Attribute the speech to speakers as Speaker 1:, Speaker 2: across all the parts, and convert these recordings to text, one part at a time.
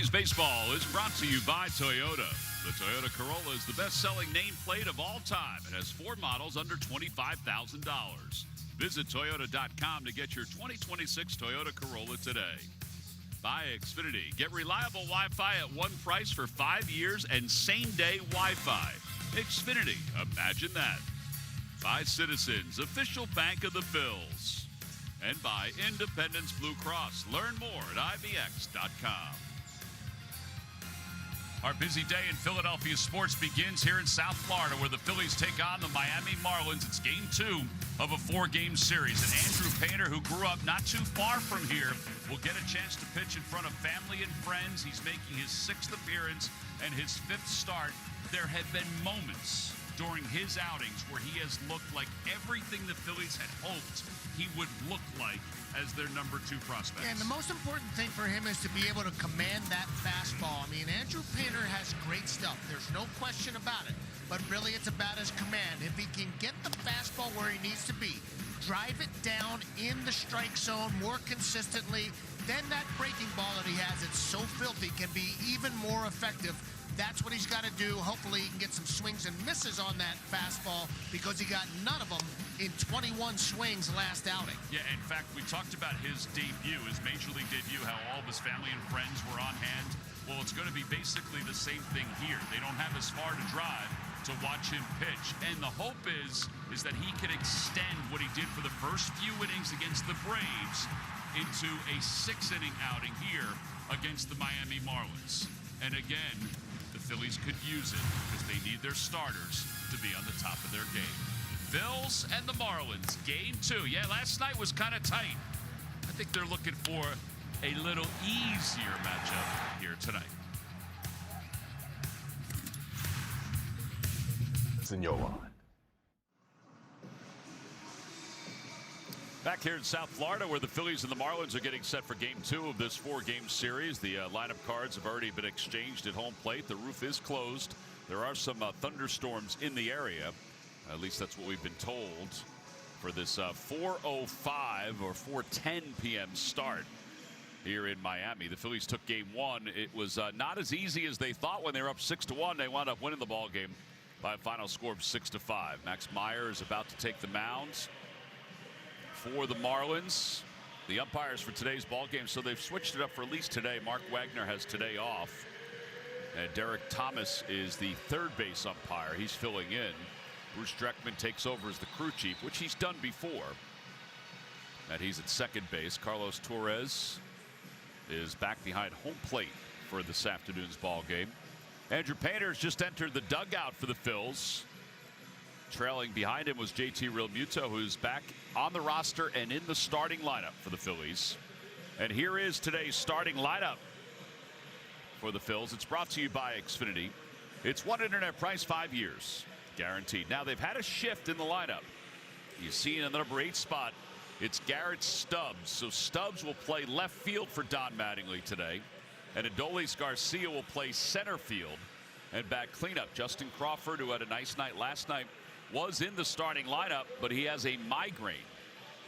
Speaker 1: Phillies baseball is brought to you by Toyota. The Toyota Corolla is the best-selling nameplate of all time. It has 4 models under $25,000. Visit Toyota.com to get your 2026 Toyota Corolla today. By Xfinity. Get reliable Wi-Fi at one price for 5 years and same-day Wi-Fi. Xfinity. Imagine that. By Citizens, official bank of the Phils. And by Independence Blue Cross. Learn more at IBX.com. Our busy day in Philadelphia sports begins here in South Florida, where the Phillies take on the Miami Marlins. It's game 2 of a 4-game series. And Andrew Painter, who grew up not too far from here, will get a chance to pitch in front of family and friends. He's making his 6th appearance and his 5th start. There have been moments during his outings where he has looked like everything the Phillies had hoped he would look like as their number 2 prospect.
Speaker 2: And the most important thing for him is to be able to command that fastball. I mean, Andrew Painter has great stuff. There's no question about it. But really, it's about his command. If he can get the fastball where he needs to be, drive it down in the strike zone more consistently, then that breaking ball that he has, it's so filthy, can be even more effective. That's what he's got to do. Hopefully he can get some swings and misses on that fastball, because he got none of them in 21 swings last outing.
Speaker 1: Yeah, in fact, we talked about his debut, his Major League debut, how all of his family and friends were on hand. Well, it's going to be basically the same thing here. They don't have as far to drive to watch him pitch. And the hope is that he can extend what he did for the first few innings against the Braves into a 6-inning outing here against the Miami Marlins. And again, the Phillies could use it because they need their starters to be on the top of their game. Phils and the Marlins, game 2. Yeah, last night was kind of tight. I think they're looking for a little easier matchup here tonight.
Speaker 3: Senor.
Speaker 1: Back here in South Florida, where the Phillies and the Marlins are getting set for game 2 of this 4-game series. The lineup cards have already been exchanged at home plate. The roof is closed. There are some thunderstorms in the area. At least that's what we've been told for this 4:05 or 4:10 p.m. start here in Miami. The Phillies took game 1. It was not as easy as they thought when they were up 6-1. They wound up winning the ball game by a final score of 6-5. Max Meyer is about to take the mound for the Marlins. The umpires for today's ball game, so they've switched it up for at least today. Mark Wagner has today off, and Derek Thomas is the third base umpire. He's filling in. Bruce Dreckman takes over as the crew chief, which he's done before, and he's at second base. Carlos Torres is back behind home plate for this afternoon's ball game. Andrew Painter's just entered the dugout for the Phils. Trailing behind him was JT Realmuto, who's back on the roster and in the starting lineup for the Phillies. And here is today's starting lineup for the Phils. It's brought to you by Xfinity. It's one internet price, 5 years guaranteed. Now, they've had a shift in the lineup. You see in the number 8 spot, it's Garrett Stubbs. So Stubbs will play left field for Don Mattingly today, and Adolis Garcia will play center field and back cleanup. Justin Crawford, who had a nice night last night, was in the starting lineup, but he has a migraine,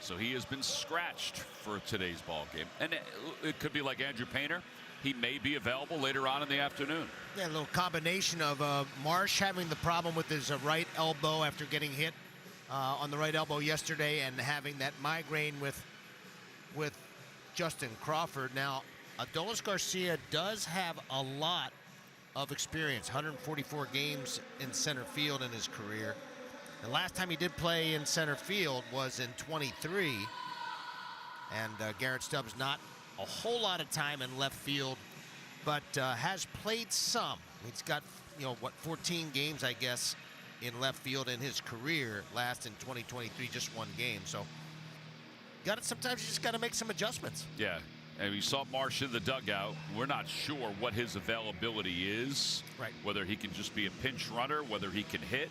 Speaker 1: so he has been scratched for today's ball game. And it could be like Andrew Painter. He may be available later on in the afternoon.
Speaker 2: Yeah, a little combination of Marsh having the problem with his right elbow after getting hit on the right elbow yesterday, and having that migraine with Justin Crawford. Now, Adolis Garcia does have a lot of experience, 144 games in center field in his career. The last time he did play in center field was in 23, and Garrett Stubbs not a whole lot of time in left field, but has played some. He's got, 14 games, I guess, in left field in his career. Last in 2023, just 1 game. So sometimes you just got to make some adjustments.
Speaker 1: Yeah, and we saw Marsh in the dugout. We're not sure what his availability is,
Speaker 2: right?
Speaker 1: Whether he can just be a pinch runner, whether he can hit.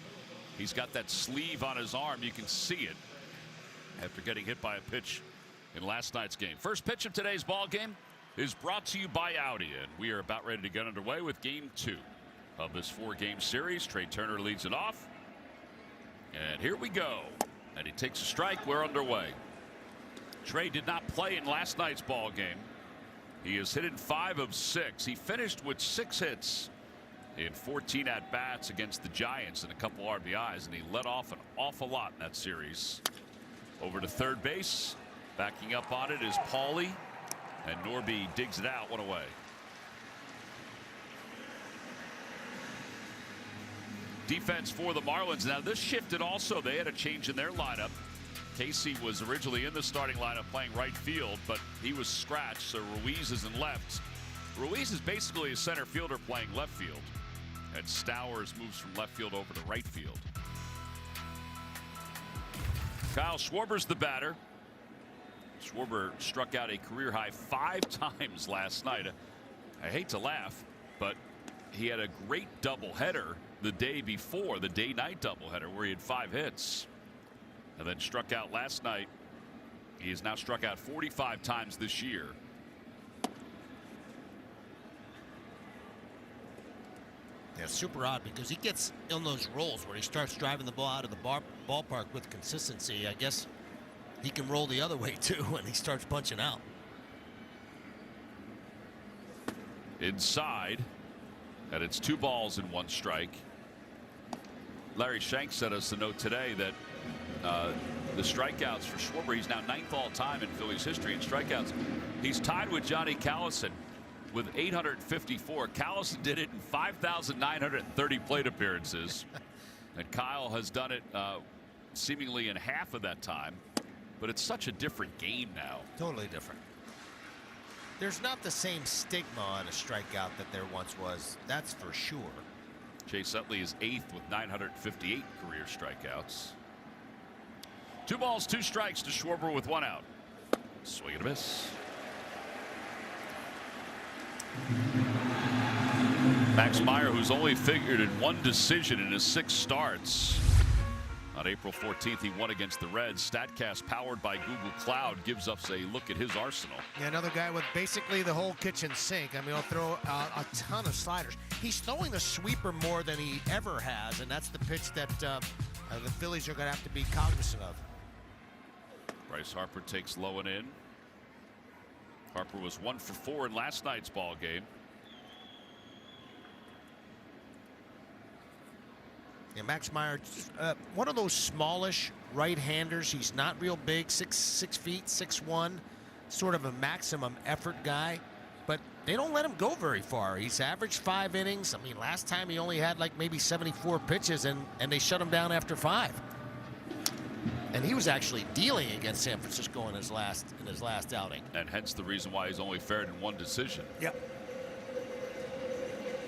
Speaker 1: He's got that sleeve on his arm. You can see it after getting hit by a pitch in last night's game. First pitch of today's ball game is brought to you by Audi, and we are about ready to get underway with game 2 of this 4-game series. Trey Turner leads it off, and here we go. And he takes a strike. We're underway. Trey did not play in last night's ball game. He has hit in 5 of 6. He finished with 6 hits in 14 at-bats against the Giants and a couple RBIs, and he let off an awful lot in that series. Over to third base. Backing up on it is Paulie, and Norby digs it out, 1 away. Defense for the Marlins. Now this shifted also. They had a change in their lineup. Casey was originally in the starting lineup playing right field, but he was scratched, so Ruiz is in left. Ruiz is basically a center fielder playing left field, and Stowers moves from left field over to right field. Kyle Schwarber's the batter. Schwarber struck out a career-high 5 times last night. I hate to laugh, but he had a great doubleheader the day before, the day-night doubleheader, where he had 5 hits. And then struck out last night. He has now struck out 45 times this year.
Speaker 2: Yeah, super odd because he gets in those roles where he starts driving the ball out of the ballpark with consistency. I guess he can roll the other way too when he starts punching out.
Speaker 1: Inside, and it's 2 balls and 1 strike. Larry Shank sent us a note today that the strikeouts for Schwarber, he's now 9th all time in Phillies history in strikeouts. He's tied with Johnny Callison with 854. Callison did it in 5,930 plate appearances, and Kyle has done it seemingly in half of that time. But it's such a different game now.
Speaker 2: Totally different. There's not the same stigma on a strikeout that there once was. That's for sure.
Speaker 1: Chase Utley is 8th with 958 career strikeouts. 2 balls, 2 strikes to Schwarber with 1 out. Swing and a miss. Max Meyer, who's only figured in 1 decision in his 6 starts. On April 14th, he won against the Reds. StatCast, powered by Google Cloud, gives us a look at his arsenal.
Speaker 2: Yeah, another guy with basically the whole kitchen sink. I mean, he'll throw a ton of sliders. He's throwing the sweeper more than he ever has, and that's the pitch that the Phillies are going to have to be cognizant of.
Speaker 1: Bryce Harper takes low and in. Harper was 1 for 4 in last night's ball game.
Speaker 2: Yeah, Max Meyer, one of those smallish right-handers. He's not real big, 6 feet, 6'1", sort of a maximum effort guy, but they don't let him go very far. He's averaged 5 innings. I mean, last time he only had like maybe 74 pitches, and they shut him down after 5. And he was actually dealing against San Francisco in his last outing.
Speaker 1: And hence the reason why he's only fared in 1 decision.
Speaker 2: Yep.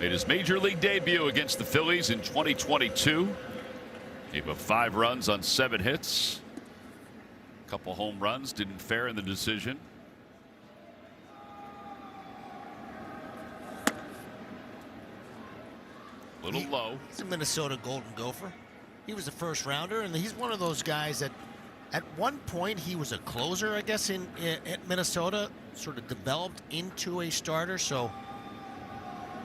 Speaker 1: Made his major league debut against the Phillies in 2022. Gave up 5 runs on 7 hits. A couple home runs, didn't fare in the decision. Little low.
Speaker 2: He's a Minnesota Golden Gopher. He was a first rounder, and he's one of those guys that at one point he was a closer, I guess, at Minnesota, sort of developed into a starter. So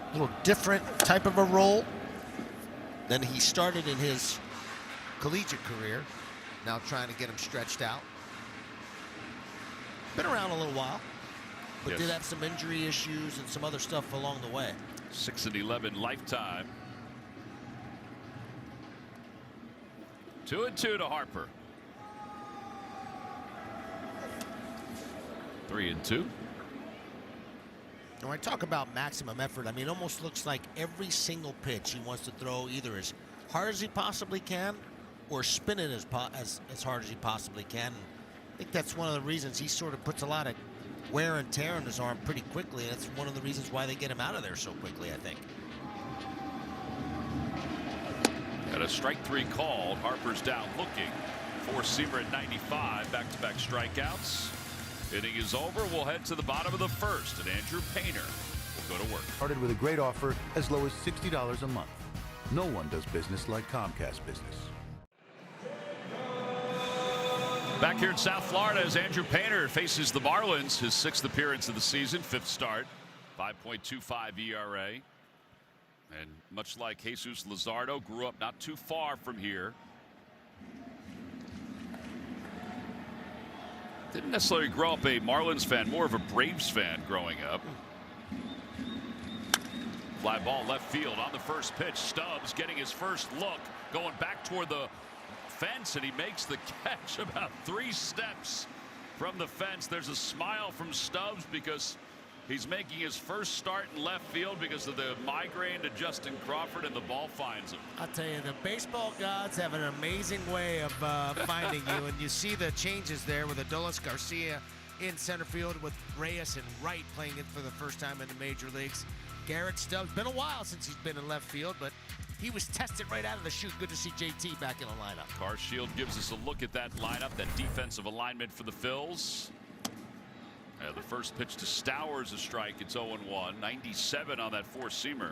Speaker 2: a little different type of a role than he started in his collegiate career. Now trying to get him stretched out. Been around a little while, but
Speaker 1: yes,
Speaker 2: did have some injury issues and some other stuff along the way.
Speaker 1: 6-11 lifetime. 2-2 to Harper. 3-2.
Speaker 2: When I talk about maximum effort, I mean, it almost looks like every single pitch he wants to throw either as hard as he possibly can or spin it as hard as he possibly can. I think that's one of the reasons he sort of puts a lot of wear and tear on his arm pretty quickly. That's one of the reasons why they get him out of there so quickly, I think.
Speaker 1: Got a strike 3 called. Harper's down looking. 4-seamer at 95. Back-to-back strikeouts. Inning is over. We'll head to the bottom of the first, and Andrew Painter will go to work.
Speaker 3: Started with a great offer as low as $60 a month. No one does business like Comcast Business.
Speaker 1: Back here in South Florida as Andrew Painter faces the Marlins, his 6th appearance of the season, 5th start, 5.25 ERA. And much like Jesus Luzardo, grew up not too far from here. Didn't necessarily grow up a Marlins fan, more of a Braves fan growing up. Fly ball left field on the first pitch. Stubbs getting his first look, going back toward the fence, and he makes the catch about 3 steps from the fence. There's a smile from Stubbs because he's making his first start in left field because of the migraine to Justin Crawford, and the ball finds him.
Speaker 2: I'll tell you, the baseball gods have an amazing way of finding you, and you see the changes there with Adolis Garcia in center field with Reyes and Wright playing it for the first time in the major leagues. Garrett Stubbs, been a while since he's been in left field, but he was tested right out of the chute. Good to see JT back in the lineup.
Speaker 1: Carshield gives us a look at that lineup, that defensive alignment for the Phils. The first pitch to Stowers, a strike. It's 0-1. 97 on that four-seamer.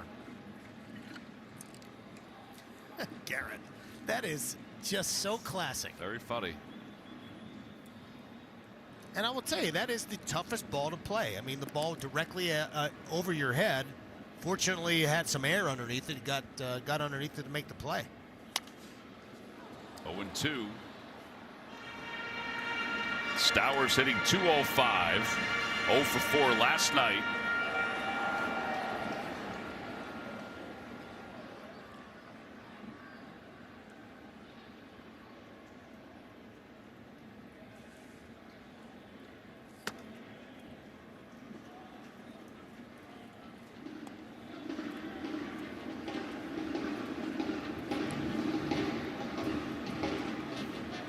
Speaker 2: Garrett, that is just so classic.
Speaker 1: Very funny.
Speaker 2: And I will tell you, that is the toughest ball to play. I mean, the ball directly over your head. Fortunately, it had some air underneath it. He got underneath it to make the play.
Speaker 1: 0-2. Stowers hitting .205. 0 for 4 last night.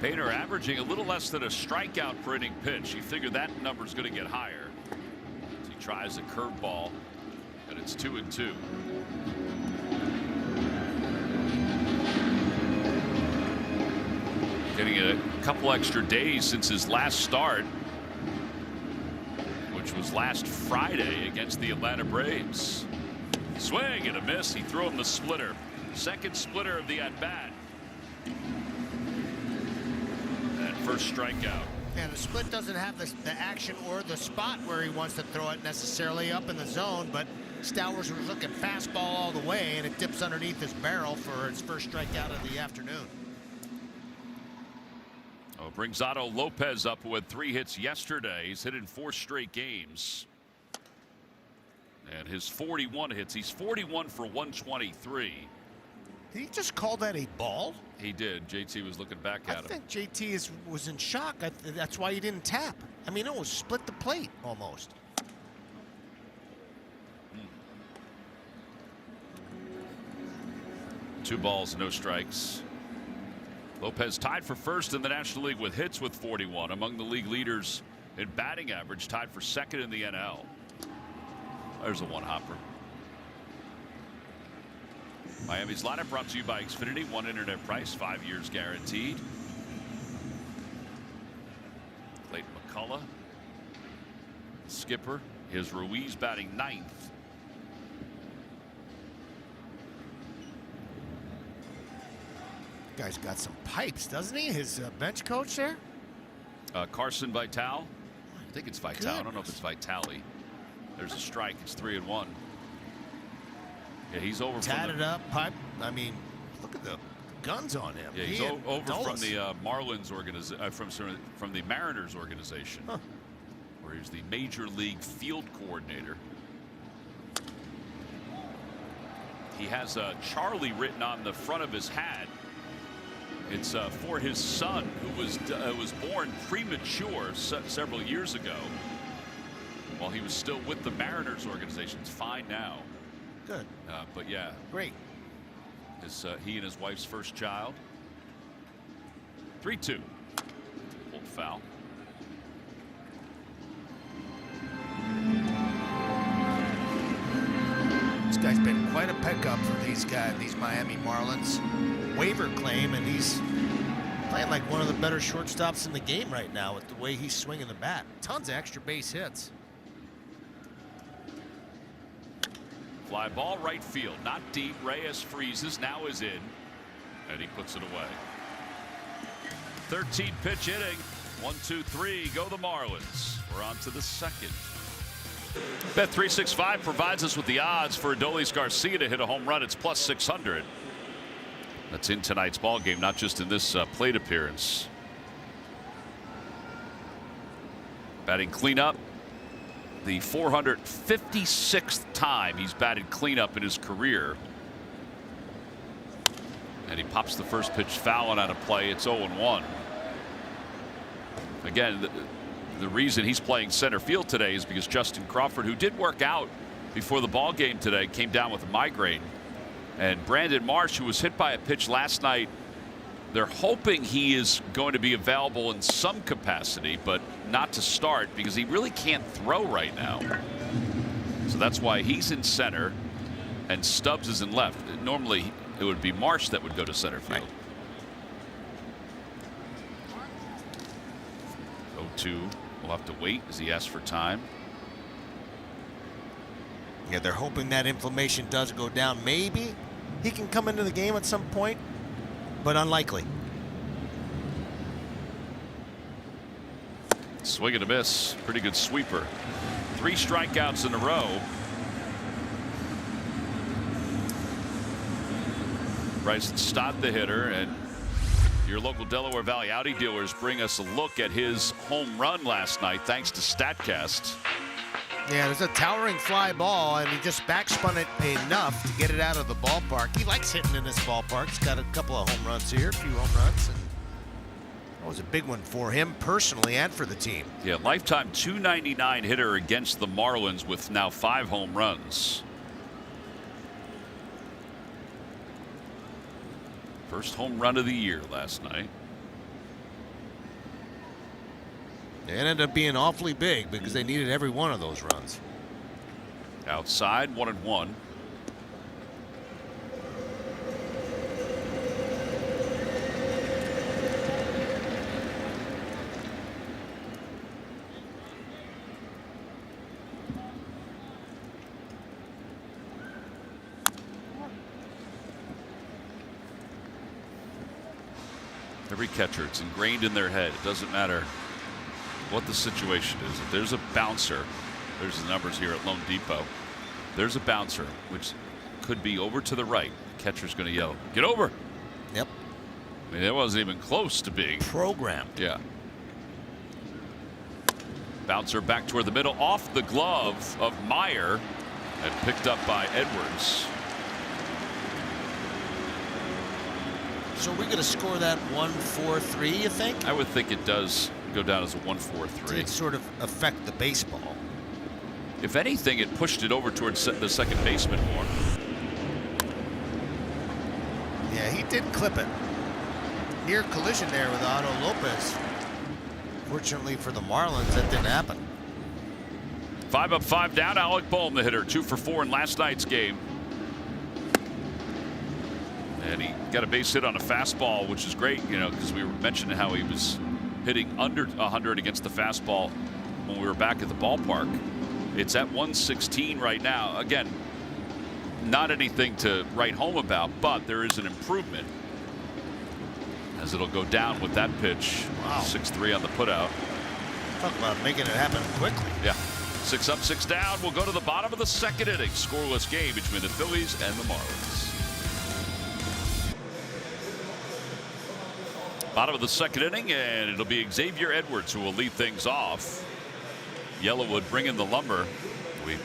Speaker 1: Painter averaging a little less than a strikeout per inning pitch. You figure that number is going to get higher. He tries a curveball, and it's 2-2. Getting a couple extra days since his last start, which was last Friday against the Atlanta Braves. Swing and a miss. He threw him the splitter. Second splitter of the at-bat. First strikeout.
Speaker 2: Yeah, the split doesn't have the action or the spot where he wants to throw it necessarily up in the zone, but Stowers was looking fastball all the way, and it dips underneath his barrel for his first strikeout of the afternoon.
Speaker 1: Oh, brings Otto Lopez up, who had 3 hits yesterday. He's hit in 4 straight games. And his 41 hits, he's 41 for 123.
Speaker 2: Did he just call that a ball?
Speaker 1: He did. JT was looking back at him.
Speaker 2: I think JT was in shock. That's why he didn't tap. I mean, it was split the plate almost.
Speaker 1: 2 balls, no strikes. Lopez tied for first in the National League with hits with 41, among the league leaders in batting average, tied for second in the NL. There's a one-hopper. Miami's lineup brought to you by Xfinity. One internet price, 5 years guaranteed. Clayton McCullough, skipper. His Ruiz batting 9th.
Speaker 2: Guy's got some pipes, doesn't he? His bench coach there?
Speaker 1: Carson Vital. I think it's Vital. I don't know if it's Vitale. There's a strike. It's 3-1. Yeah, he's over.
Speaker 2: Tatted up, pipe. I mean, look at the guns on him.
Speaker 1: Yeah, he's over from the Marlins organization, from the Mariners organization, where he's the major league field coordinator. He has Charlie written on the front of his hat. It's for his son, who was born premature several years ago, while he was still with the Mariners organization. It's fine now.
Speaker 2: Good.
Speaker 1: But yeah,
Speaker 2: great.
Speaker 1: He and his wife's first child. 3-2. Pulled foul.
Speaker 2: This guy's been quite a pickup for these Miami Marlins. Waiver claim, and he's playing like one of the better shortstops in the game right now with the way he's swinging the bat. Tons of extra base hits.
Speaker 1: Fly ball right field, not deep. Reyes freezes, now is in, and he puts it away. 13 pitch inning. 1, 2, 3. Go the Marlins. We're on to the second. Bet365 provides us with the odds for Adolis Garcia to hit a home run. It's plus 600. That's in tonight's ball game, not just in this plate appearance. Batting cleanup. The 456th time he's batted cleanup in his career. And he pops the first pitch foul and out of play. It's 0-1. Again, the reason he's playing center field today is because Justin Crawford, who did work out before the ball game today, came down with a migraine. And Brandon Marsh, who was hit by a pitch last night, they're hoping he is going to be available in some capacity, but not to start because he really can't throw right now. So that's why he's in center and Stubbs is in left. Normally it would be Marsh that would go to center field. Right. 0-2. We'll have to wait as he asks for time.
Speaker 2: Yeah, they're hoping that inflammation does go down. Maybe he can come into the game at some point, but unlikely.
Speaker 1: Swing and a miss. Pretty good sweeper. 3 strikeouts in a row. Bryson Stott, the hitter, and your local Delaware Valley Audi dealers bring us a look at his home run last night thanks to StatCast.
Speaker 2: Yeah, it was a towering fly ball, and he just backspun it enough to get it out of the ballpark. He likes hitting in this ballpark. He's got a couple of home runs here, a few home runs. And that was a big one for him personally and for the team.
Speaker 1: Yeah, lifetime .299 hitter against the Marlins with now 5 home runs. First home run of the year last night.
Speaker 2: It ended up being awfully big because they needed every one of those runs.
Speaker 1: Outside, 1-1. Every catcher, it's ingrained in their head. It doesn't matter what the situation is. If there's a bouncer, there's the numbers here at Lone Depot. There's a bouncer, which could be over to the right. The catcher's going to yell, "Get over!"
Speaker 2: Yep.
Speaker 1: I mean, it wasn't even close to being
Speaker 2: programmed.
Speaker 1: Yeah. Bouncer back toward the middle, off the glove of Meyer, and picked up by Edwards.
Speaker 2: So we're going to score that 1-4-3, you think?
Speaker 1: I would think it does go down as a 1-4-3.
Speaker 2: It sort of affect the baseball.
Speaker 1: If anything, it pushed it over towards the second baseman more.
Speaker 2: Yeah, he did clip it. Near collision there with Otto Lopez. Fortunately for the Marlins, that didn't happen.
Speaker 1: 5 up, 5 down. Alec Boehm, the hitter, 2 for 4 in last night's game. And he got a base hit on a fastball, which is great, you know, because we were mentioning how he was hitting under 100 against the fastball when we were back at the ballpark. It's at 116 right now. Again, not anything to write home about, but there is an improvement as it'll go down with that pitch.
Speaker 2: Wow.
Speaker 1: 6-3 on the putout.
Speaker 2: Talk about making it happen quickly.
Speaker 1: Yeah. 6 up, 6 down. We'll go to the bottom of the second inning. Scoreless game between the Phillies and the Marlins. Bottom of the second inning, and it'll be Xavier Edwards who will lead things off. Yellowwood bringing the lumber. We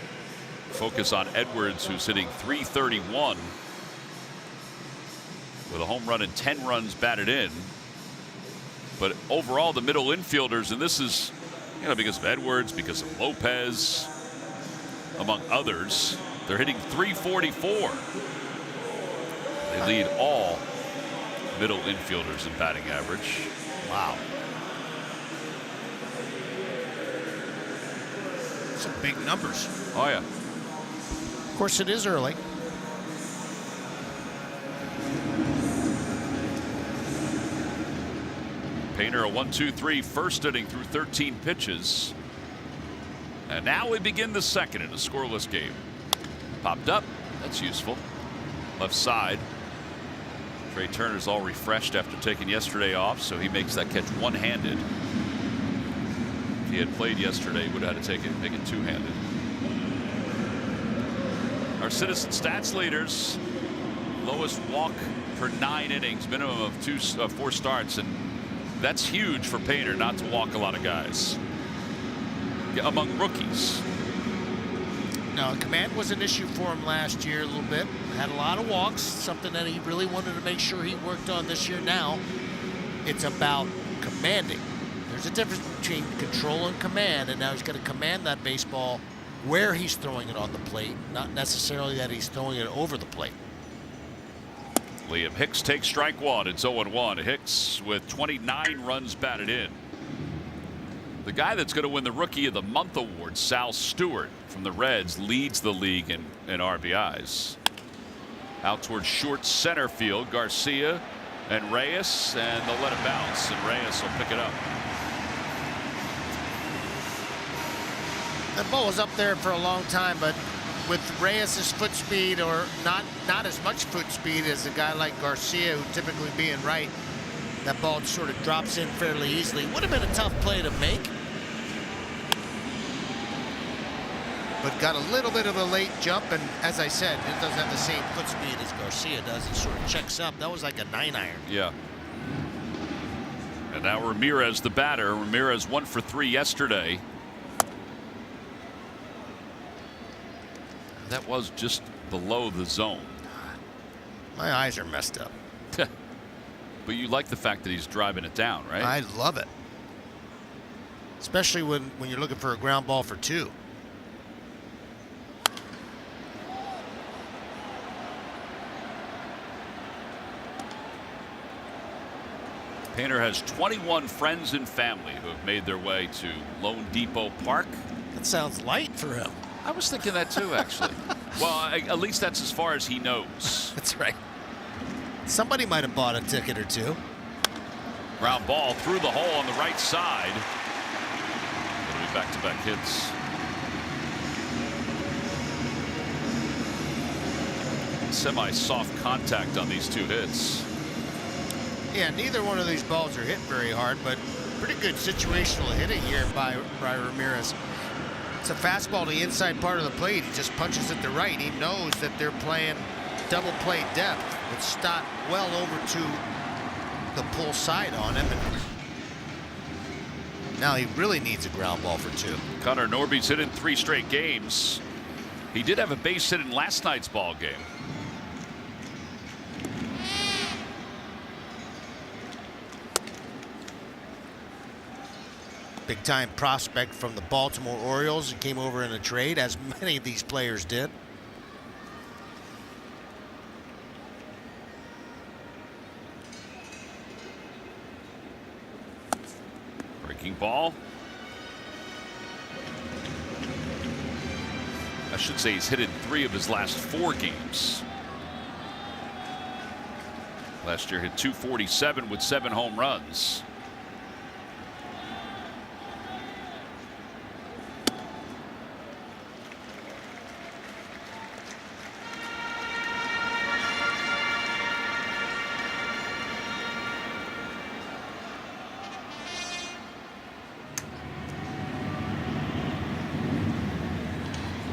Speaker 1: focus on Edwards, who's hitting .331 with a home run and 10 runs batted in. But overall, the middle infielders, and this is, you know, because of Edwards, because of Lopez, among others, they're hitting .344. They lead all middle infielders in batting average.
Speaker 2: Wow. Some big numbers.
Speaker 1: Oh, yeah.
Speaker 2: Of course, it is early.
Speaker 1: Painter a 1-2-3 first inning through 13 pitches. And now we begin the second in a scoreless game. Popped up. That's useful. Left side. Trey Turner's all refreshed after taking yesterday off, so he makes that catch one-handed. If he had played yesterday, he would have had to make it two-handed. Our Citizen Stats leaders, lowest walk per 9 innings, minimum of 4 starts, and that's huge for Painter not to walk a lot of guys. among rookies.
Speaker 2: No, command was an issue for him last year a little bit. Had a lot of walks, something that he really wanted to make sure he worked on this year. Now, it's about commanding. There's a difference between control and command, and now he's got to command that baseball where he's throwing it on the plate, not necessarily that he's throwing it over the plate.
Speaker 1: Liam Hicks takes strike one. It's 0-1. Hicks with 29 runs batted in. The guy that's going to win the Rookie of the Month award, Sal Stewart from the Reds, leads the league in RBIs. Out towards short center field, Garcia and Reyes, and they'll let it bounce, and Reyes will pick it up.
Speaker 2: The ball was up there for a long time, but with Reyes' foot speed, or not as much foot speed as a guy like Garcia, who typically being right, that ball sort of drops in fairly easily. Would have been a tough play to make, but got a little bit of a late jump, and as I said, it doesn't have the same foot speed as Garcia does. It sort of checks up. That was like a 9-iron.
Speaker 1: Yeah. And now Ramirez, the batter. Ramirez 1 for 3 yesterday. That was just below the zone.
Speaker 2: My eyes are messed up.
Speaker 1: But you like the fact that he's driving it down, right?
Speaker 2: I love it. Especially when you're looking for a ground ball for 2.
Speaker 1: Painter has 21 friends and family who have made their way to Lone Depot Park.
Speaker 2: That sounds light for him.
Speaker 1: I was thinking that too, actually. Well, at least that's as far as he knows.
Speaker 2: That's right. Somebody might have bought a ticket or 2.
Speaker 1: Ground ball through the hole on the right side. It'll be back-to-back hits. Semi-soft contact on these 2 hits.
Speaker 2: Yeah, neither one of these balls are hit very hard, but pretty good situational hitting here by Ramirez. It's a fastball to the inside part of the plate. He just punches it to right. He knows that they're playing double play depth with Stott well over to the pull side on him. And now he really needs a ground ball for 2.
Speaker 1: Connor Norby's hit in 3 straight games. He did have a base hit in last night's ball game.
Speaker 2: Big-time prospect from the Baltimore Orioles and came over in a trade, as many of these players did.
Speaker 1: Breaking ball. I should say he's hit in 3 of his last 4 games. Last year hit .247 with 7 home runs.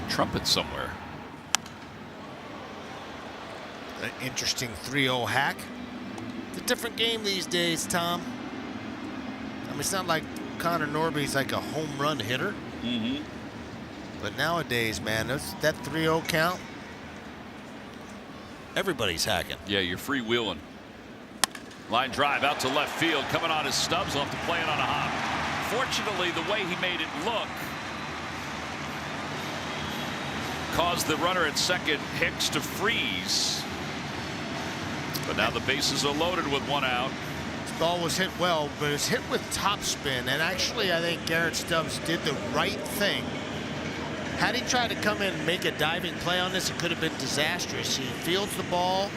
Speaker 1: Trumpet somewhere.
Speaker 2: An interesting 3-0 hack. It's a different game these days, Tom. I mean, it's not like Connor Norby's like a home run hitter.
Speaker 1: Mm-hmm.
Speaker 2: But nowadays, man, that 3-0 count, everybody's hacking.
Speaker 1: Yeah, you're freewheeling. Line drive out to left field. Coming on his stubs. He'll have to play it on a hop. Fortunately, the way he made it look caused the runner at second, Hicks, to freeze. But now the bases are loaded with 1 out.
Speaker 2: This ball was hit well, but it's hit with topspin. And actually, I think Garrett Stubbs did the right thing. Had he tried to come in and make a diving play on this, it could have been disastrous. He fields the ball,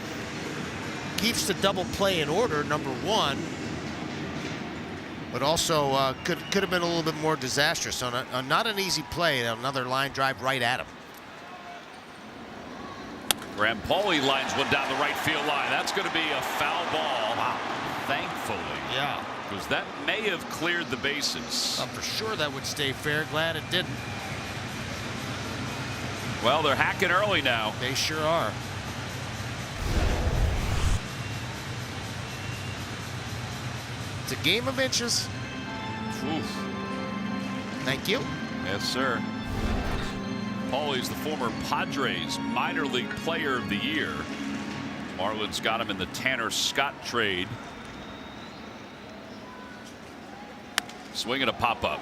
Speaker 2: keeps the double play in order, number 1. But also could have been a little bit more disastrous on not an easy play. Another line drive right at him.
Speaker 1: Graham Pauley lines one down the right field line. That's going to be a foul ball. Wow. Thankfully.
Speaker 2: Yeah.
Speaker 1: Because that may have cleared the bases.
Speaker 2: I'm for sure that would stay fair. Glad it didn't.
Speaker 1: Well, they're hacking early now.
Speaker 2: They sure are. It's a game of inches.
Speaker 1: Oof.
Speaker 2: Thank you.
Speaker 1: Yes, sir. Paulie's the former Padres minor league player of the year. Marlins got him in the Tanner Scott trade. Swing and a pop-up.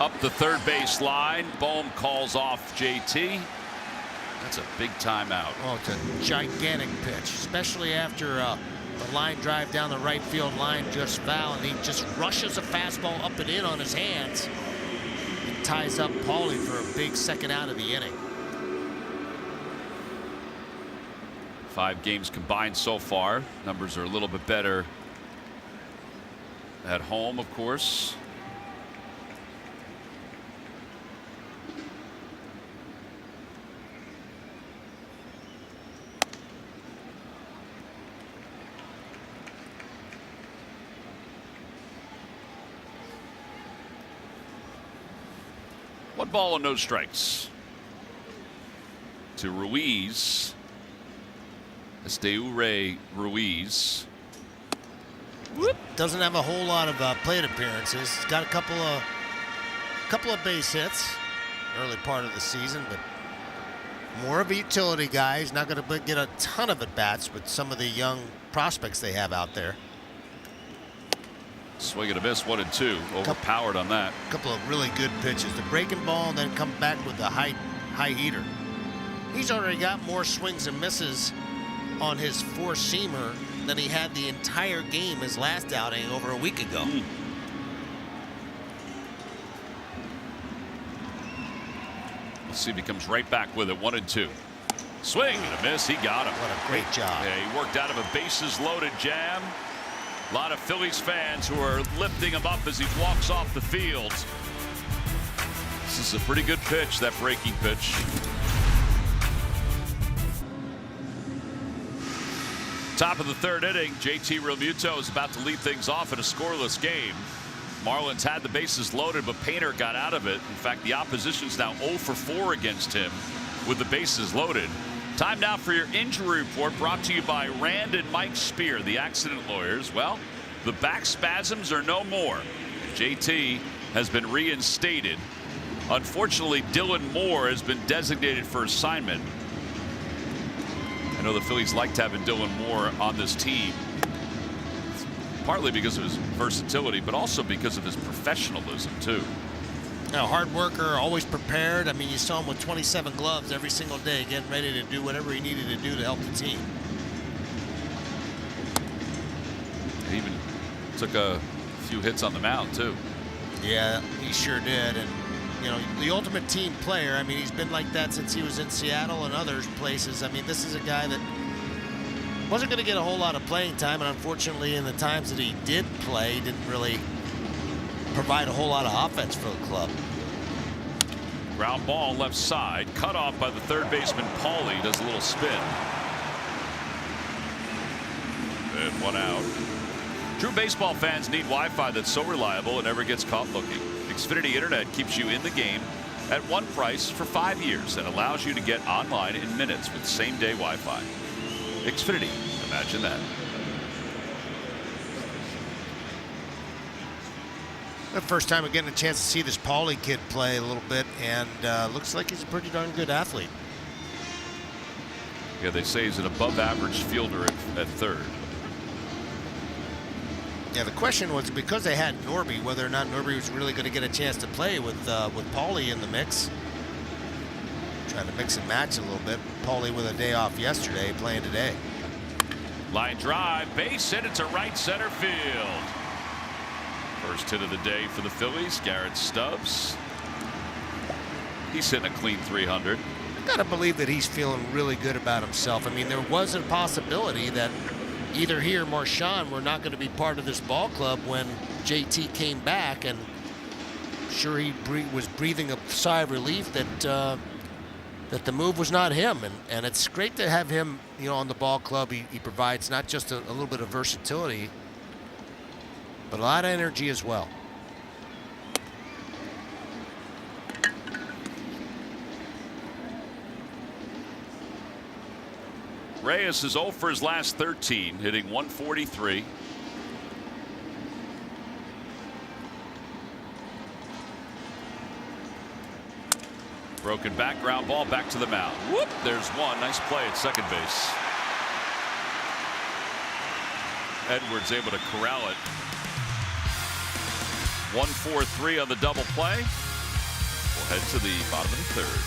Speaker 1: Up the third base line. Bohm calls off JT. That's a big timeout.
Speaker 2: Oh, it's a gigantic pitch, especially after the line drive down the right field line just foul, and he just rushes a fastball up and in on his hands. It ties up Paulie for a big second out of the inning.
Speaker 1: 5 games combined so far. Numbers are a little bit better at home, of course. One ball and no strikes to Ruiz. Esteure Ruiz.
Speaker 2: Whoop. Doesn't have a whole lot of plate appearances. He's got a couple of base hits early part of the season, but more of a utility guy. He's not going to get a ton of at bats with some of the young prospects they have out there.
Speaker 1: Swing and a miss, 1-2. Overpowered on that.
Speaker 2: A couple of really good pitches. The breaking ball, and then come back with the high heater. He's already got more swings and misses on his four-seamer than he had the entire game his last outing over a week ago.
Speaker 1: Let's see if he comes right back with it. 1-2. Swing and a miss. He got him.
Speaker 2: What a great job.
Speaker 1: Yeah, he worked out of a bases loaded jam. A lot of Phillies fans who are lifting him up as he walks off the field. This is a pretty good pitch, that breaking pitch. Top of the third inning, JT Realmuto is about to lead things off in a scoreless game. Marlins had the bases loaded, but Painter got out of it. In fact, the opposition's now 0 for 4 against him with the bases loaded. Time now for your injury report, brought to you by Rand and Mike Spear, the accident lawyers. Well, the back spasms are no more. JT has been reinstated. Unfortunately, Dylan Moore has been designated for assignment. I know the Phillies liked having Dylan Moore on this team, partly because of his versatility, but also because of his professionalism, too.
Speaker 2: A hard worker, always prepared. I mean, you saw him with 27 gloves every single day, getting ready to do whatever he needed to do to help the team.
Speaker 1: He even took a few hits on the mound, too.
Speaker 2: Yeah, he sure did. And, you know, the ultimate team player. I mean, he's been like that since he was in Seattle and other places. I mean, this is a guy that wasn't going to get a whole lot of playing time, and unfortunately, in the times that he did play, didn't really provide a whole lot of offense for the club.
Speaker 1: Ground ball left side, cut off by the third baseman. Paulie does a little spin. And 1 out. True baseball fans need Wi-Fi that's so reliable it never gets caught looking. Xfinity Internet keeps you in the game at one price for 5 years and allows you to get online in minutes with same-day Wi-Fi. Xfinity, imagine that.
Speaker 2: The first time we're getting a chance to see this Paulie kid play a little bit, and looks like he's a pretty darn good athlete.
Speaker 1: Yeah, they say he's an above-average fielder at third.
Speaker 2: Yeah, the question was because they had Norby, whether or not Norby was really going to get a chance to play with Paulie in the mix. Trying to mix and match a little bit. Paulie with a day off yesterday, playing today.
Speaker 1: Line drive, base hit. It's a right center field. First hit of the day for the Phillies, Garrett Stubbs. He's hitting a clean 300.
Speaker 2: I gotta believe that he's feeling really good about himself. I mean, there was a possibility that either he or Marchand were not going to be part of this ball club when JT came back, and sure he was breathing a sigh of relief that that the move was not him, and it's great to have him, you know, on the ball club. He provides not just a little bit of versatility, but a lot of energy as well.
Speaker 1: Reyes is 0 for his last 13, hitting 143. Broken back, ground ball back to the mound. Whoop, there's one. Nice play at second base. Edwards able to corral it. 1-4-3 on the double play. We'll head to the bottom of the third.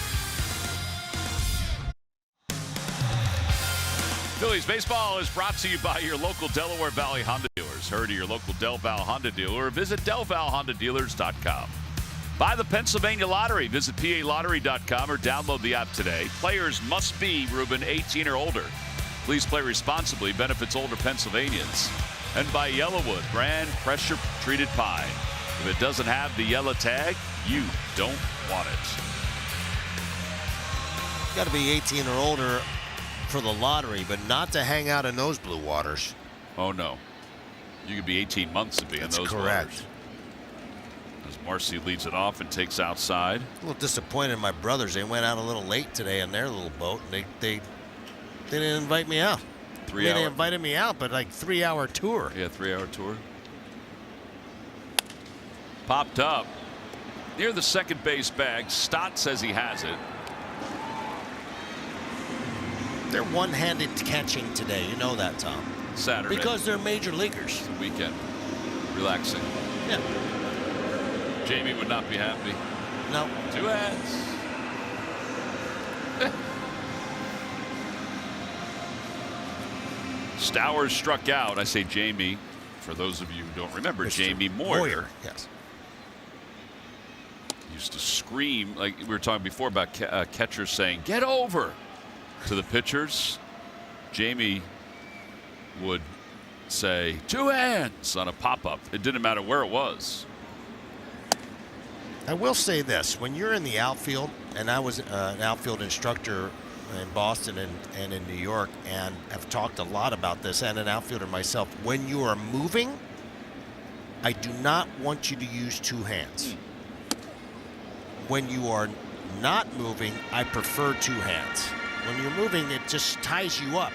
Speaker 1: Phillies baseball is brought to you by your local Delaware Valley Honda dealers. Hurry to your local Del Val Honda dealer or visit DelValHondaDealers.com. Buy the Pennsylvania Lottery. Visit PALottery.com or download the app today. Players must be, Ruben, 18 or older. Please play responsibly. Benefits older Pennsylvanians. And by Yellowwood, brand pressure-treated pine. If it doesn't have the yellow tag, you don't want it.
Speaker 2: Got to be 18 or older for the lottery, but not to hang out in those blue waters.
Speaker 1: Oh, no. You could be 18 months to be in those
Speaker 2: correct.
Speaker 1: waters. As Marcy leads it off and takes outside.
Speaker 2: A little disappointed in my brothers. They went out a little late today on their little boat, and they didn't invite me out. They invited me out, but like 3-hour tour.
Speaker 1: Yeah, 3-hour tour. Popped up near the second base bag. Stott says he has it.
Speaker 2: They're one-handed catching today. You know that, Tom.
Speaker 1: Saturday.
Speaker 2: Because they're major leaguers.
Speaker 1: It's the weekend. Relaxing.
Speaker 2: Yeah.
Speaker 1: Jamie would not be happy.
Speaker 2: No.
Speaker 1: 2 ads. Stowers struck out. I say Jamie. For those of you who don't remember, Jamie Moyer.
Speaker 2: Yes.
Speaker 1: Used to scream, like we were talking before about catchers saying, "Get over," to the pitchers. Jamie would say 2 hands on a pop-up. It didn't matter where it was.
Speaker 2: I will say this. When you're in the outfield, and I was an outfield instructor in Boston and in New York, and I've talked a lot about this, and an outfielder myself, when you are moving, I do not want you to use 2 hands. When you are not moving, I prefer 2 hands. When you're moving, it just ties you up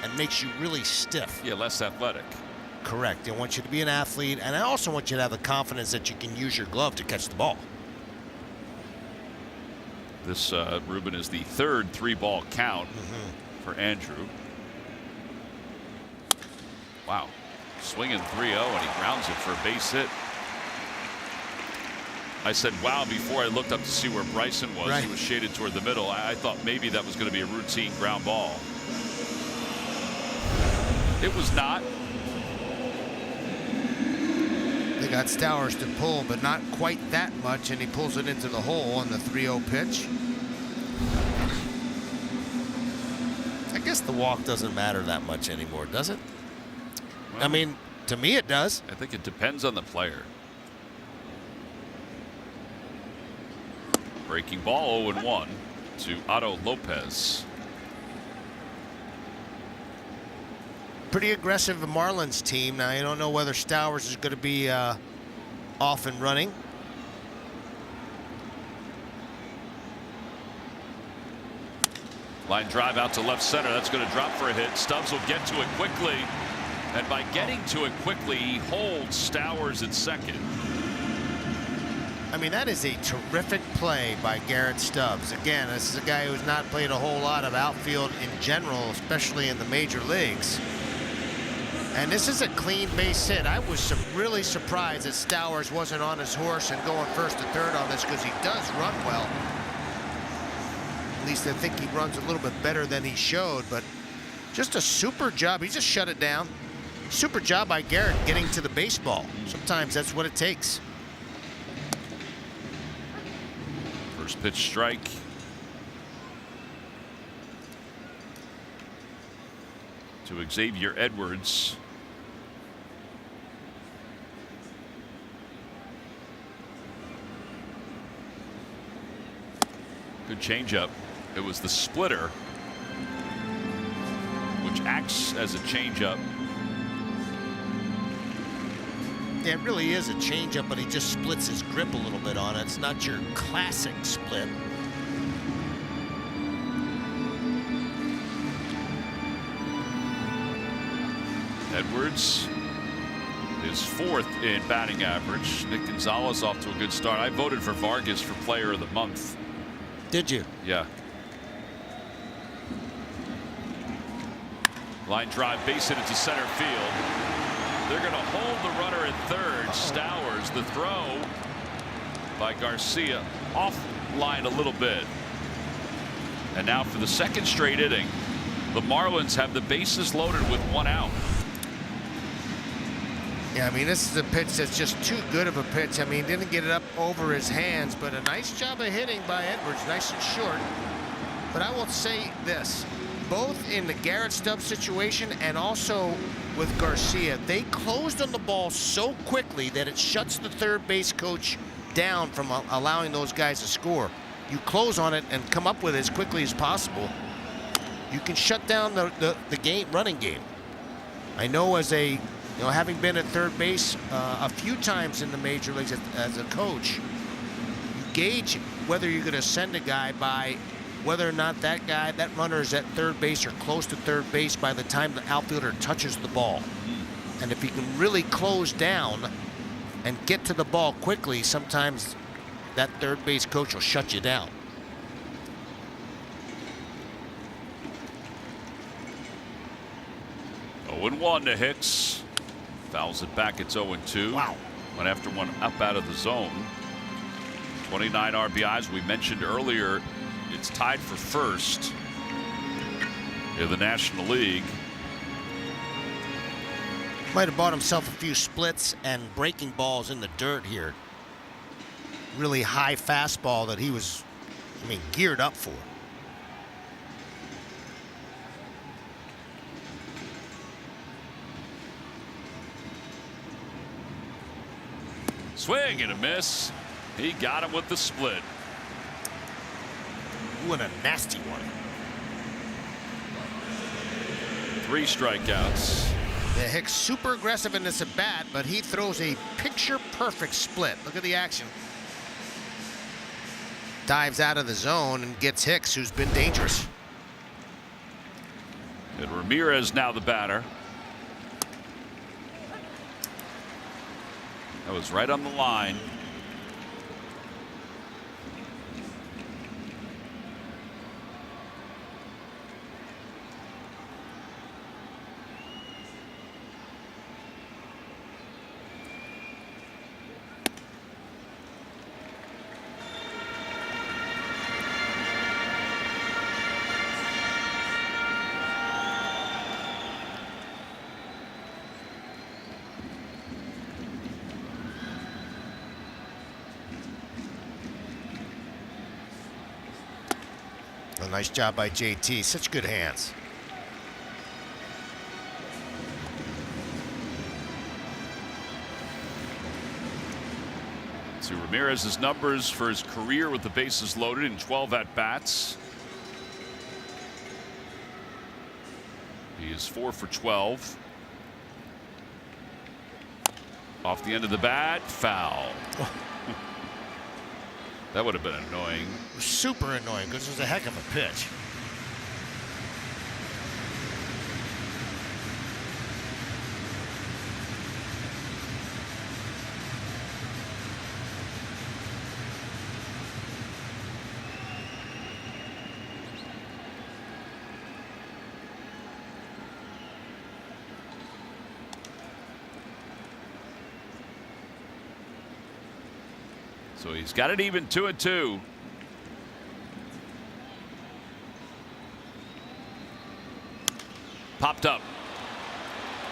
Speaker 2: and makes you really stiff.
Speaker 1: Yeah, less athletic.
Speaker 2: Correct. I want you to be an athlete, and I also want you to have the confidence that you can use your glove to catch the ball.
Speaker 1: This, Ruben, is the third 3-ball count for Andrew. Wow. Swinging 3-0, and he grounds it for a base hit. I said, wow, before I looked up to see where Bryson was.
Speaker 2: Right.
Speaker 1: He was shaded toward the middle. I thought maybe that was going to be a routine ground ball. It was not.
Speaker 2: They got Stowers to pull, but not quite that much, and he pulls it into the hole on the 3-0 pitch. I guess the walk doesn't matter that much anymore, does it?
Speaker 1: Well,
Speaker 2: I mean, to me it does.
Speaker 1: I think it depends on the player. Breaking ball 0-1 to Otto Lopez.
Speaker 2: Pretty aggressive Marlins team. Now, I don't know whether Stowers is going to be off and running.
Speaker 1: Line drive out to left center. That's going to drop for a hit. Stubbs will get to it quickly. And by getting to it quickly, he holds Stowers at second.
Speaker 2: I mean, that is a terrific play by Garrett Stubbs. Again, this is a guy who's not played a whole lot of outfield in general, especially in the major leagues. And this is a clean base hit. I was really surprised that Stowers wasn't on his horse and going first to third on this, because he does run well. At least I think he runs a little bit better than he showed, but just a super job. He just shut it down. Super job by Garrett getting to the baseball. Sometimes that's what it takes.
Speaker 1: First pitch strike. To Xavier Edwards. Good changeup. It was the splitter, which acts as a changeup.
Speaker 2: Yeah, it really is a changeup, but he just splits his grip a little bit on it. It's not your classic split.
Speaker 1: Edwards is 4th in batting average. Nick Gonzalez off to a good start. I voted for Vargas for Player of the Month.
Speaker 2: Did you?
Speaker 1: Yeah. Line drive, base hit into center field. They're going to hold the runner at third. Stowers, the throw by Garcia, off line a little bit. And now for the second straight inning, the Marlins have the bases loaded with 1 out.
Speaker 2: Yeah, I mean, this is a pitch that's just too good of a pitch. I mean, didn't get it up over his hands, but a nice job of hitting by Edwards, nice and short. But I will say this, both in the Garrett Stubbs situation and also with Garcia, they closed on the ball so quickly that it shuts the third base coach down from allowing those guys to score. You close on it and come up with it as quickly as possible, you can shut down the game, running game. I know having been at third base a few times in the major leagues as a coach, you gauge whether you're going to send a guy by whether or not that runner is at third base or close to third base by the time the outfielder touches the ball. And if he can really close down and get to the ball quickly, sometimes that third base coach will shut you down.
Speaker 1: Oh, 0-1 to Hicks. Fouls it back. It's 0-2.
Speaker 2: Wow.
Speaker 1: One after one up out of the zone. 29 RBIs. We mentioned earlier it's tied for first in the National League.
Speaker 2: Might have bought himself a few splits and breaking balls in the dirt here. Really high fastball that he was, geared up for.
Speaker 1: Swing and a miss. He got him with the split.
Speaker 2: Ooh, and a nasty one.
Speaker 1: 3 strikeouts.
Speaker 2: Yeah, Hicks super aggressive in this at bat, but he throws a picture-perfect split. Look at the action. Dives out of the zone and gets Hicks, who's been dangerous.
Speaker 1: And Ramirez now the batter. That was right on the line.
Speaker 2: A nice job by JT. Such good hands.
Speaker 1: See Ramirez's numbers for his career with the bases loaded in 12 at-bats. He is 4 for 12. Off the end of the bat, foul.
Speaker 2: Oh.
Speaker 1: That would have been annoying.
Speaker 2: Super annoying because it was a heck of a pitch.
Speaker 1: So he's got it even 2-2. Popped up.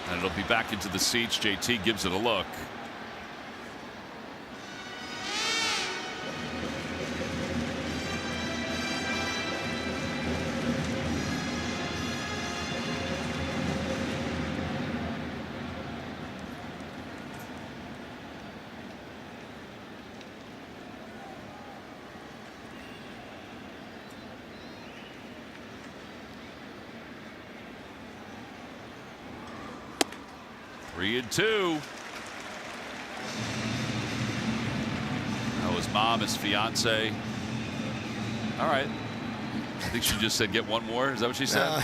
Speaker 1: And it'll be back into the seats. JT gives it a look. Three and two. Oh, his mom, his fiance. All right. I think she just said get one more. Is that what she said?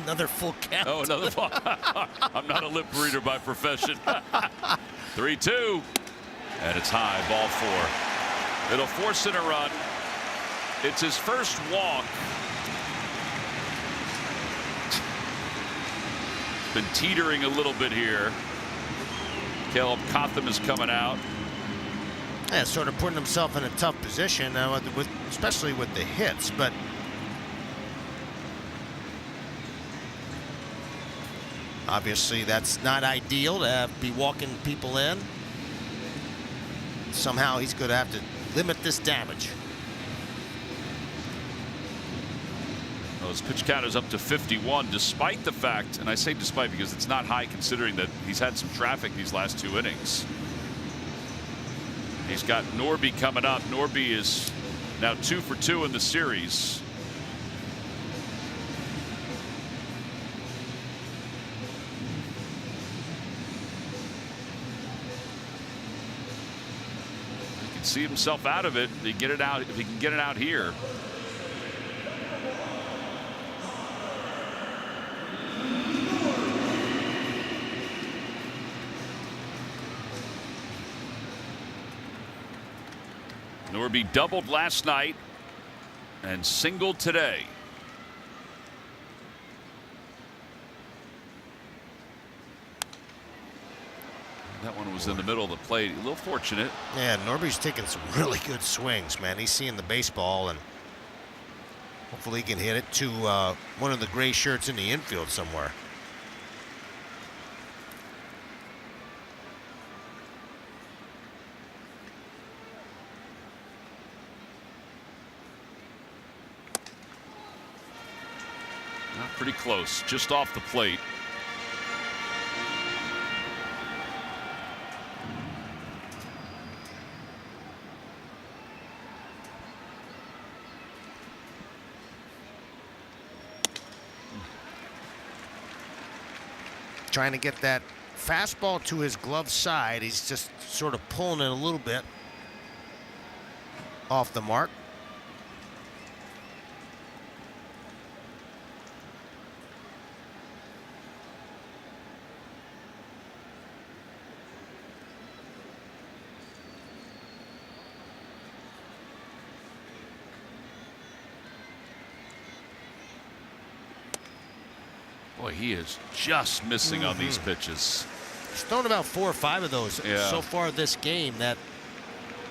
Speaker 2: Another full count.
Speaker 1: Oh, another full. I'm not a lip reader by profession. 3-2. And it's high, ball 4. It'll force in a run. It's his first walk. Been teetering a little bit here. Caleb Cotham is coming out.
Speaker 2: Yeah, sort of putting himself in a tough position, especially with the hits. But obviously, that's not ideal to be walking people in. Somehow, he's going to have to limit this damage.
Speaker 1: Well, his pitch count is up to 51, despite the fact, and I say despite because it's not high considering that he's had some traffic these last 2 innings. He's got Norby coming up. Norby is now 2 for 2 in the series. He can see himself out of it. If he get it out, if he can get it out here. Norby doubled last night and singled today. That one was in the middle of the plate. A little fortunate.
Speaker 2: Yeah, Norby's taking some really good swings, man. He's seeing the baseball, and hopefully he can hit it to one of the gray shirts in the infield somewhere.
Speaker 1: Pretty close, just off the plate.
Speaker 2: Trying to get that fastball to his glove side. He's just sort of pulling it a little bit off the mark.
Speaker 1: Boy, he is just missing on these pitches.
Speaker 2: He's thrown about 4 or 5 of those so far this game that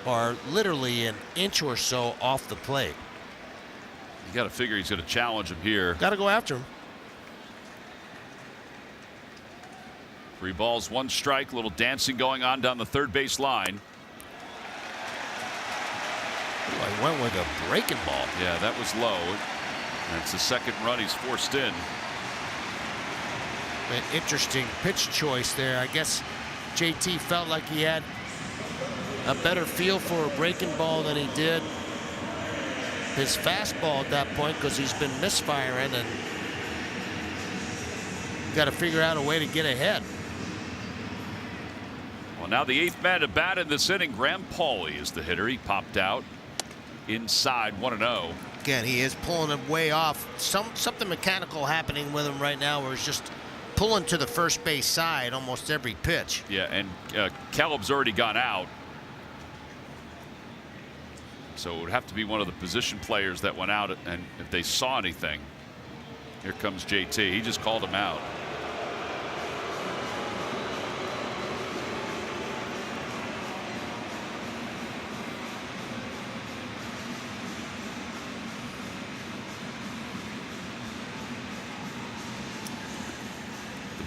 Speaker 2: are literally an inch or so off the plate.
Speaker 1: You got to figure he's going to challenge him here.
Speaker 2: Got to go after him.
Speaker 1: 3 balls, 1 strike. A little dancing going on down the third base line.
Speaker 2: I went with a breaking ball.
Speaker 1: Yeah, that was low. That's the second run he's forced in.
Speaker 2: An interesting pitch choice there. I guess JT felt like he had a better feel for a breaking ball than he did his fastball at that point, because he's been misfiring, and got to figure out a way to get ahead.
Speaker 1: Well, now the 8th man to bat in this inning. Graham Pauley is the hitter. He popped out inside, 1-0.
Speaker 2: Again, he is pulling him way off. Something mechanical happening with him right now, where he's just pulling to the first base side almost every pitch.
Speaker 1: Yeah, and Caleb's already gone out. So it would have to be one of the position players that went out, and if they saw anything. Here comes JT. He just called him out.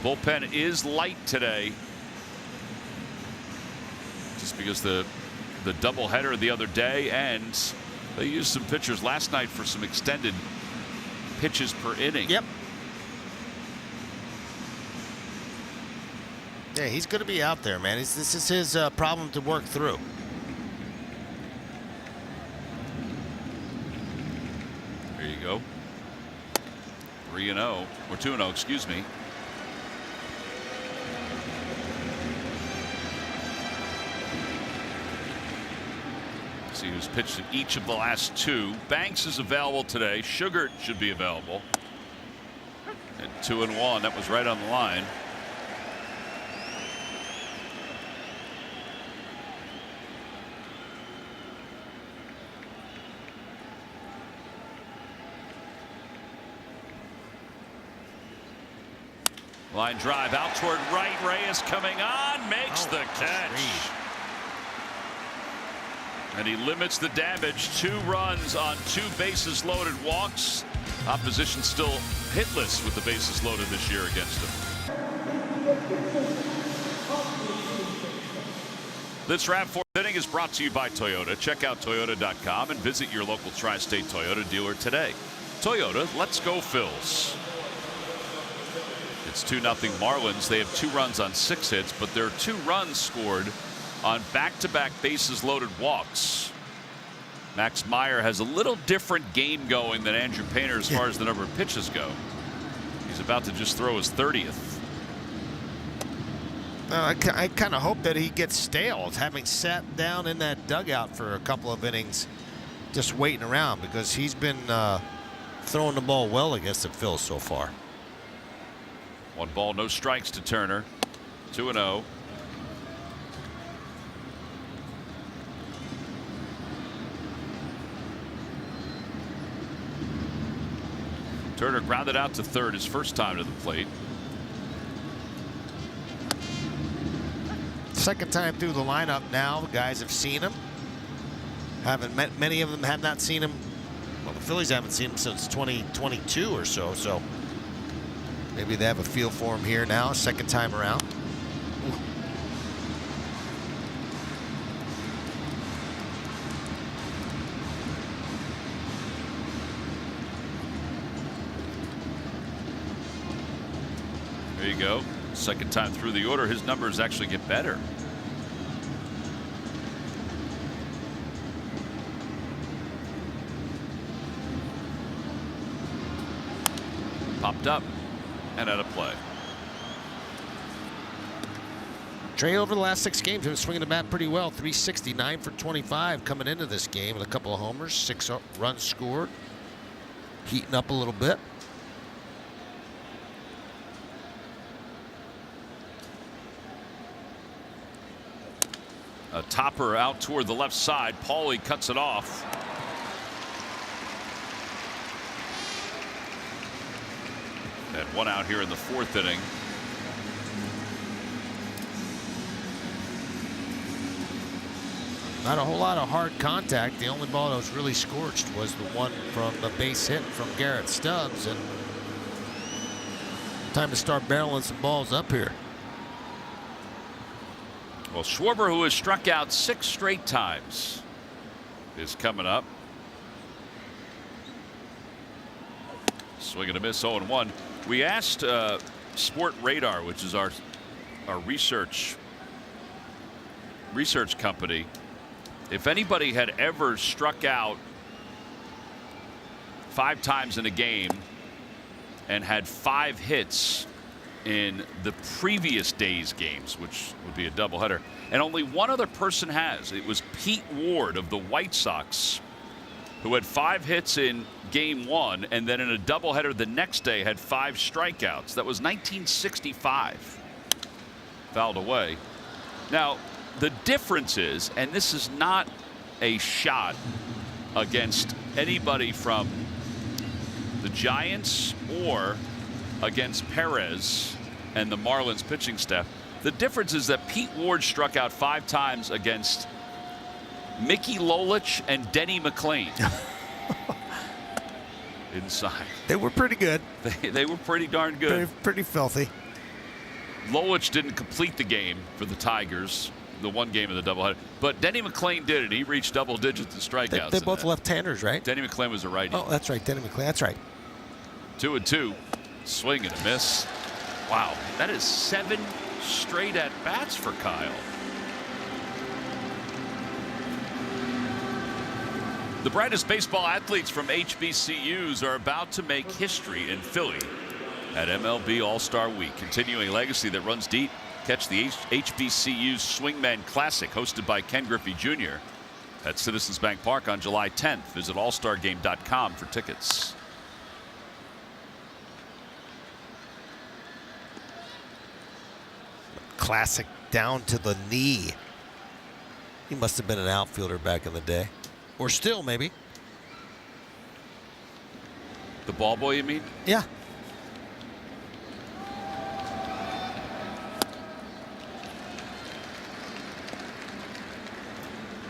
Speaker 1: Bullpen is light today, just because the doubleheader the other day, and they used some pitchers last night for some extended pitches per inning.
Speaker 2: Yep. Yeah, he's going to be out there, man. This is his problem to work through.
Speaker 1: There you go. 3-0 or 2-0, excuse me. See who's pitched in each of the last 2. Banks is available today. Sugar should be available. And 2-1. That was right on the line. Line drive out toward right. Reyes coming on, makes the catch. And he limits the damage. 2 runs on 2 bases loaded walks. Opposition still hitless with the bases loaded this year against him. This wrap 4th inning is brought to you by Toyota. Check out Toyota.com and visit your local Tri-State Toyota dealer today. Toyota, let's go Phils. It's 2-0 Marlins. They have 2 runs on 6 hits, but there are 2 runs scored on back-to-back bases loaded walks. Max Meyer has a little different game going than Andrew Painter as far as the number of pitches go. He's about to just throw his 30th.
Speaker 2: I kind of hope that he gets stale, having sat down in that dugout for a couple of innings, just waiting around, because he's been throwing the ball well against the Phils so far.
Speaker 1: 1 ball, no strikes to Turner. 2-0. Turner grounded out to third his first time to the plate.
Speaker 2: Second time through the lineup now. The guys have seen him. Many of them have not seen him. Well, the Phillies haven't seen him since 2022 or so. So maybe they have a feel for him here now, second time around.
Speaker 1: There you go. Second time through the order, his numbers actually get better. Popped up and out of play.
Speaker 2: Trey over the last 6 games, he was swinging the bat pretty well. 369 for 25 coming into this game with a couple of homers, 6 runs scored. Heating up a little bit.
Speaker 1: A topper out toward the left side. Paulie cuts it off. And 1 out here in the 4th inning.
Speaker 2: Not a whole lot of hard contact. The only ball that was really scorched was the one from the base hit from Garrett Stubbs. And time to start barreling some balls up here.
Speaker 1: Well, Schwarber, who has struck out 6 straight times, is coming up. Swing and a miss, 0-1. We asked Sport Radar, which is our research company, if anybody had ever struck out 5 times in a game and had 5 hits in the previous day's games, which would be a doubleheader, and only one other person has. It was Pete Ward of the White Sox, who had 5 hits in game 1, and then in a doubleheader the next day had 5 strikeouts. That was 1965. Fouled away. Now, the difference is, and this is not a shot against anybody from the Giants or against Perez and the Marlins pitching staff. The difference is that Pete Ward struck out 5 times against Mickey Lolich and Denny McClain. Inside.
Speaker 2: They were pretty good.
Speaker 1: They were pretty darn good.
Speaker 2: They're pretty filthy.
Speaker 1: Lolich didn't complete the game for the Tigers, the one game of the doubleheader, but Denny McClain did it. He reached double digits in strikeouts.
Speaker 2: They're both left-handers, right?
Speaker 1: Denny McClain was a righty.
Speaker 2: Oh, that's right, Denny McClain. That's right.
Speaker 1: 2-2. Swing and a miss. Wow, that is 7 straight at bats for Kyle. The brightest baseball athletes from HBCUs are about to make history in Philly at MLB All-Star Week, continuing a legacy that runs deep. Catch the HBCU's Swingman Classic, hosted by Ken Griffey Jr. at Citizens Bank Park on July 10th. Visit allstargame.com for tickets.
Speaker 2: Classic down to the knee. He must have been an outfielder back in the day. Or still, maybe.
Speaker 1: The ball boy, you mean?
Speaker 2: Yeah.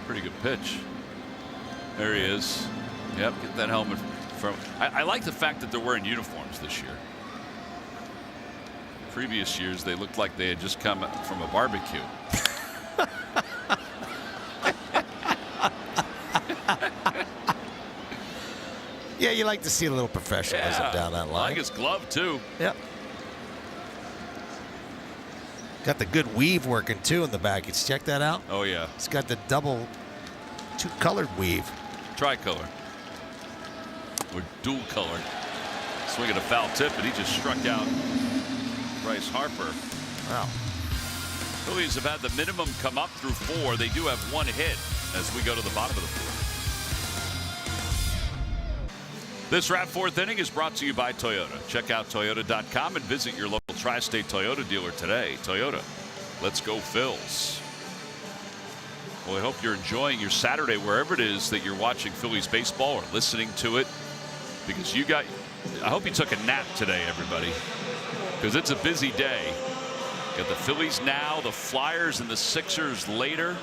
Speaker 1: Pretty good pitch. There he is. Yep, get that helmet from. I like the fact that they're wearing uniforms this year. Previous years, they looked like they had just come from a barbecue.
Speaker 2: Yeah, you like to see a little professionalism down that line.
Speaker 1: I like his glove, too.
Speaker 2: Yep. Got the good weave working, too, in the back. You check that out?
Speaker 1: Oh, yeah.
Speaker 2: It's got the double, two-colored weave.
Speaker 1: Tricolor. Or dual color. Swinging a foul tip, and he just struck out Bryce Harper.
Speaker 2: Wow.
Speaker 1: Phillies have had the minimum come up through 4. They do have 1 hit as we go to the bottom of the 4th. This wrap 4th inning is brought to you by Toyota. Check out Toyota.com and visit your local tri-state Toyota dealer today. Toyota, let's go Phils. Well, I hope you're enjoying your Saturday wherever it is that you're watching Phillies baseball or listening to it. Because I hope you took a nap today, everybody. Because it's a busy day. Got the Phillies now, the Flyers and the Sixers later.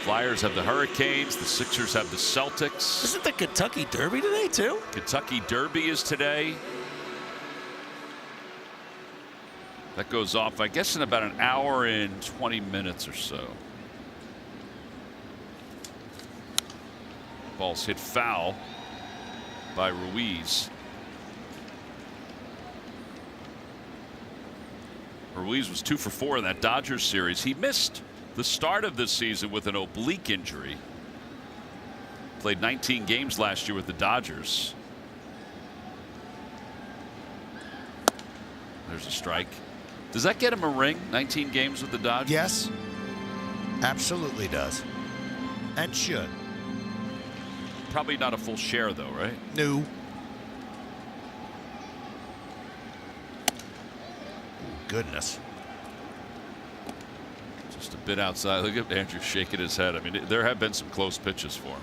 Speaker 1: Flyers have the Hurricanes. The Sixers have the Celtics.
Speaker 2: Isn't the Kentucky Derby today, too?
Speaker 1: Kentucky Derby is today. That goes off, I guess, in about an hour and 20 minutes or so. Ball's hit foul by Ruiz. Ruiz was 2 for 4 in that Dodgers series. He missed the start of this season with an oblique injury. Played 19 games last year with the Dodgers. There's a strike. Does that get him a ring? 19 games with the Dodgers?
Speaker 2: Yes. Absolutely does. And should.
Speaker 1: Probably not a full share, though, right?
Speaker 2: No. Goodness.
Speaker 1: Just a bit outside. Look at Andrew shaking his head. I mean, there have been some close pitches for him.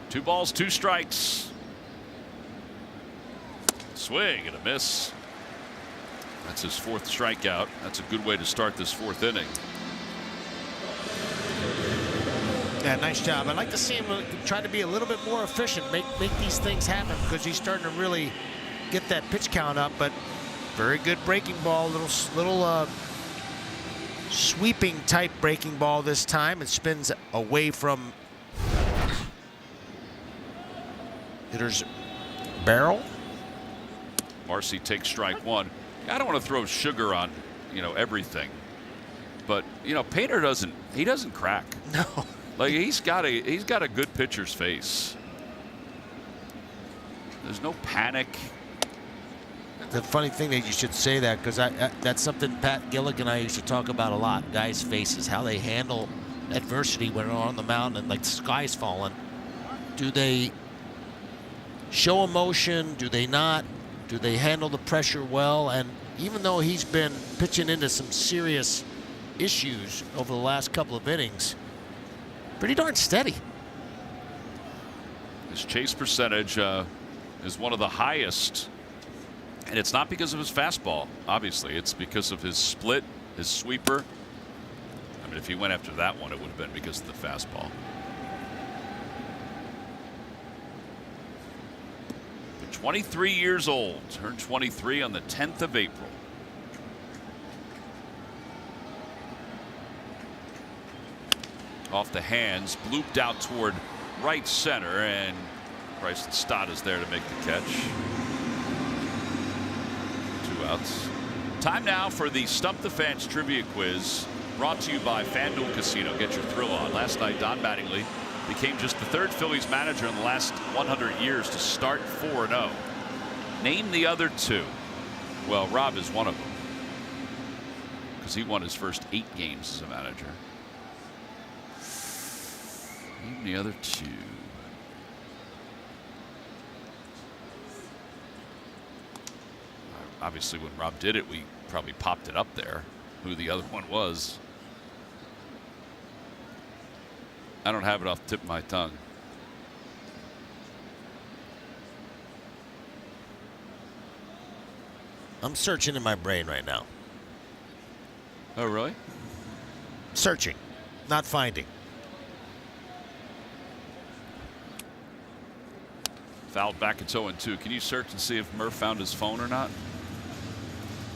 Speaker 1: Two balls, 2 strikes. Swing and a miss. That's his 4th strikeout. That's a good way to start this 4th inning.
Speaker 2: Yeah, nice job. I'd like to see him try to be a little bit more efficient, make these things happen, because he's starting to really get that pitch count up. But very good breaking ball, little sweeping type breaking ball this time. It spins away from hitter's barrel.
Speaker 1: Marcy takes strike 1. I don't want to throw sugar on, everything, but Painter doesn't crack.
Speaker 2: No.
Speaker 1: Like he's got a good pitcher's face. There's no panic.
Speaker 2: The funny thing that you should say that, because that's something Pat Gillick and I used to talk about a lot. Guys' faces, how they handle adversity when they're on the mound and like the sky's falling. Do they show emotion? Do they not? Do they handle the pressure well? And even though he's been pitching into some serious issues over the last couple of innings, pretty darn steady.
Speaker 1: His chase percentage is one of the highest, and it's not because of his fastball. Obviously, it's because of his split, his sweeper. I mean, if he went after that one, it would have been because of the fastball. 23 years old, turned 23 on the 10th of April. Off the hands, blooped out toward right center, and Bryson Stott is there to make the catch. 2 outs. Time now for the Stump the Fans trivia quiz, brought to you by FanDuel Casino. Get your thrill on. Last night, Don Mattingly became just the 3rd Phillies manager in the last 100 years to start 4-0. Name the other 2. Well, Rob is one of them, because he won his first 8 games as a manager. Name the other 2. obviously when Rob did it, we probably popped it up there, who the other one was. I don't have it off the tip of my tongue.
Speaker 4: I'm searching in my brain right now.
Speaker 1: Oh, really?
Speaker 4: Searching, not finding.
Speaker 1: Fouled back at 0-2. Can you search and see if Murph found his phone or not?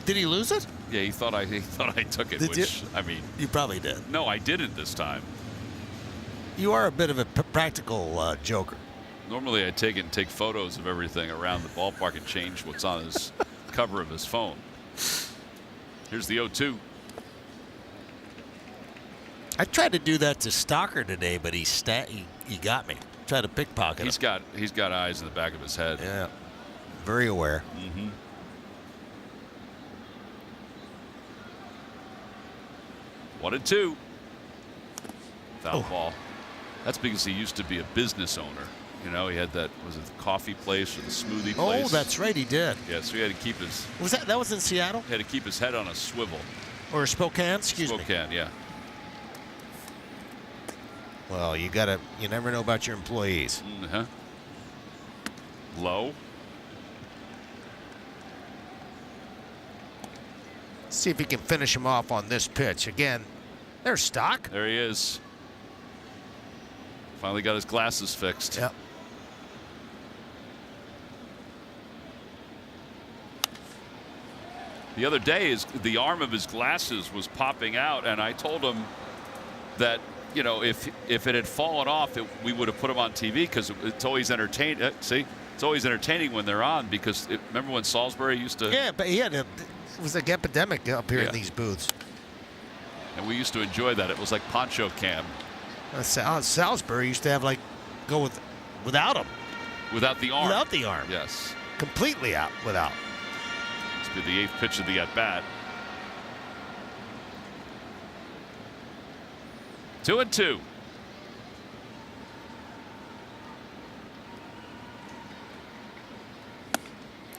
Speaker 4: Did he lose it?
Speaker 1: Yeah, he thought I took it.
Speaker 4: Did
Speaker 1: which
Speaker 4: you?
Speaker 1: I mean,
Speaker 4: You probably did.
Speaker 1: no, I didn't this time.
Speaker 4: You are a bit of a practical joker.
Speaker 1: Normally, I take it and take photos of everything around the ballpark and change what's on his cover of his phone. Here's the 0-2.
Speaker 4: I tried to do that to Stalker today, but he got me. Tried to pickpocket him.
Speaker 1: He's got eyes in the back of his head.
Speaker 4: Yeah, very aware.
Speaker 1: Mm-hmm. 1-2. Foul ball. That's because he used to be a business owner. You know, he had that, was it the coffee place or the smoothie place?
Speaker 4: Oh, that's right, he did.
Speaker 1: Yeah, so he had to keep his.
Speaker 4: That was in Seattle?
Speaker 1: He had to keep his head on a swivel.
Speaker 4: Or Spokane? Excuse me.
Speaker 1: Spokane, yeah.
Speaker 4: Well, you never know about your employees.
Speaker 1: Uh-huh. Low.
Speaker 2: See if he can finish him off on this pitch. Again, there's Stock.
Speaker 1: There he is. Finally got his glasses fixed.
Speaker 2: Yep.
Speaker 1: The other day, the arm of his glasses was popping out, and I told him that, you know, if it had fallen off, we would have put him on TV because it's always entertaining. See, it's always entertaining when they're on because remember when Salisbury used to?
Speaker 2: Yeah, but it was like epidemic up here in these booths.
Speaker 1: And we used to enjoy that. It was like poncho cam.
Speaker 2: Salisbury used to have go without him.
Speaker 1: Without the arm.
Speaker 2: Without the arm.
Speaker 1: Yes.
Speaker 2: Completely out without.
Speaker 1: It's been the 8th pitch of the at-bat. 2-2.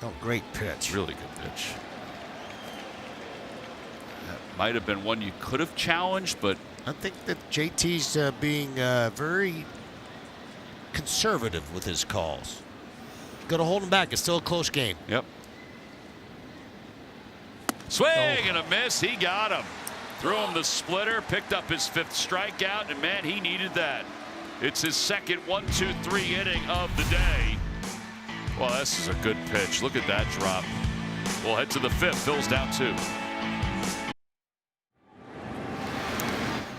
Speaker 2: Oh, great pitch.
Speaker 1: Really good pitch. That might have been one you could have challenged, but
Speaker 2: I think that JT's being very conservative with his calls. Got to hold him back. It's still a close game.
Speaker 1: Yep. Swing and a miss. He got him. Threw him the splitter, picked up his 5th strikeout, and man, he needed that. It's his second 1-2-3 inning of the day. Well, this is a good pitch. Look at that drop. We'll head to the 5th. Phil's down 2.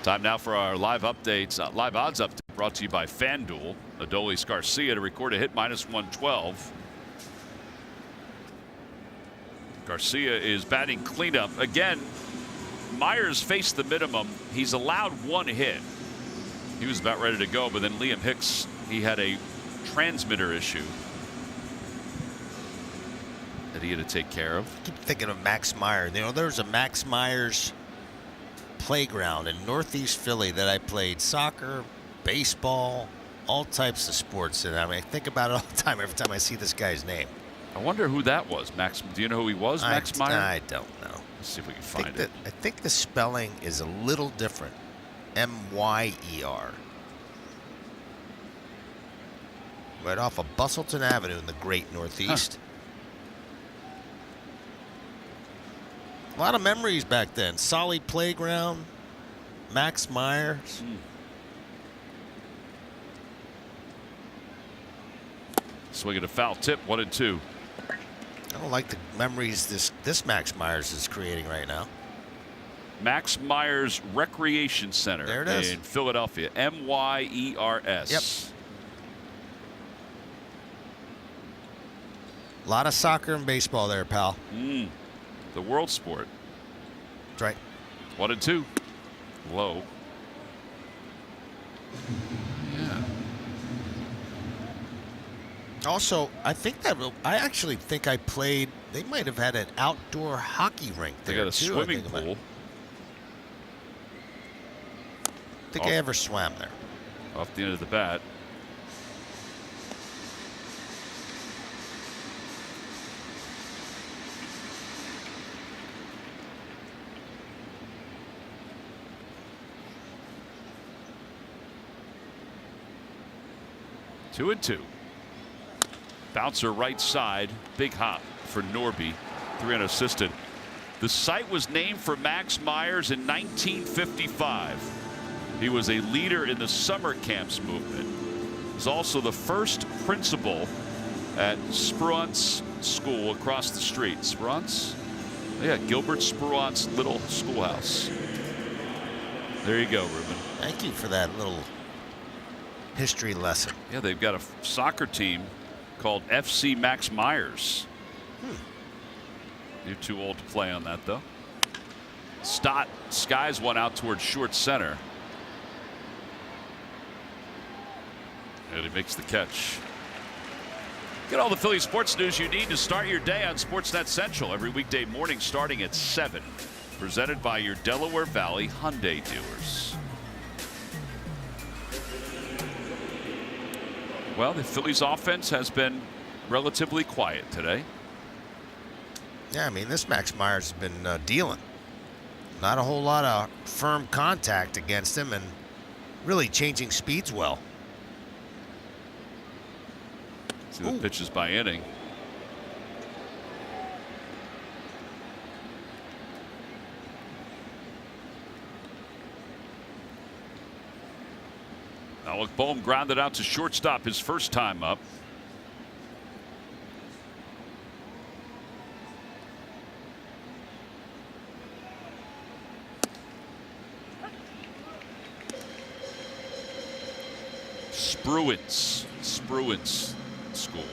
Speaker 1: Time now for our live updates. Live odds update brought to you by FanDuel. Adolis Garcia to record a hit -112. Garcia is batting cleanup. Again, Myers faced the minimum. He's allowed 1 hit. He was about ready to go, but then Liam Hicks, he had a transmitter issue that he had to take care of.
Speaker 4: I keep thinking of Max Meyer. You know, there's a Max Myers playground in Northeast Philly that I played soccer, baseball, all types of sports. And I mean, I think about it all the time every time I see this guy's name.
Speaker 1: I wonder who that was. Max, do you know who he was, Max Meyer?
Speaker 4: I don't know.
Speaker 1: Let's see if we can find it.
Speaker 4: I think the spelling is a little different. M-Y-E-R. Right off of Bustleton Avenue in the great Northeast. A lot of memories back then. Solly Playground, Max Myers.
Speaker 1: Swinging a foul tip, 1-2.
Speaker 4: I don't like the memories this Max Myers is creating right now.
Speaker 1: Max Myers Recreation Center
Speaker 4: there it is.
Speaker 1: in Philadelphia. M-Y-E-R-S.
Speaker 4: Yep. A lot of soccer and baseball there, pal.
Speaker 1: The world sport.
Speaker 4: That's right.
Speaker 1: 1-2. Low. Yeah.
Speaker 4: Also, I actually think I played. They might have had an outdoor hockey rink there.
Speaker 1: They got a
Speaker 4: too,
Speaker 1: swimming pool.
Speaker 4: I think I ever swam there.
Speaker 1: Off the end of the bat. 2-2. Bouncer right side. Big hop for Norby. 3 unassisted. The site was named for Max Myers in 1955. He was a leader in the summer camps movement. He was also the first principal at Spruance School across the street. Spruance? Yeah, Gilbert Spruance Little Schoolhouse. There you go, Ruben.
Speaker 4: Thank you for that little history lesson.
Speaker 1: Yeah, they've got a soccer team called FC Max Myers. You're too old to play on that, though. Stott skies one out towards short center. And he makes the catch. Get all the Philly sports news you need to start your day on Sportsnet Central every weekday morning starting at 7. Presented by your Delaware Valley Hyundai dealers. Well, the Phillies offense has been relatively quiet today.
Speaker 4: Yeah, I mean, this Max Myers has been dealing. Not a whole lot of firm contact against him and really changing speeds well.
Speaker 1: See the pitches by inning. Alec Boehm grounded out to shortstop his first time up. Spruance School.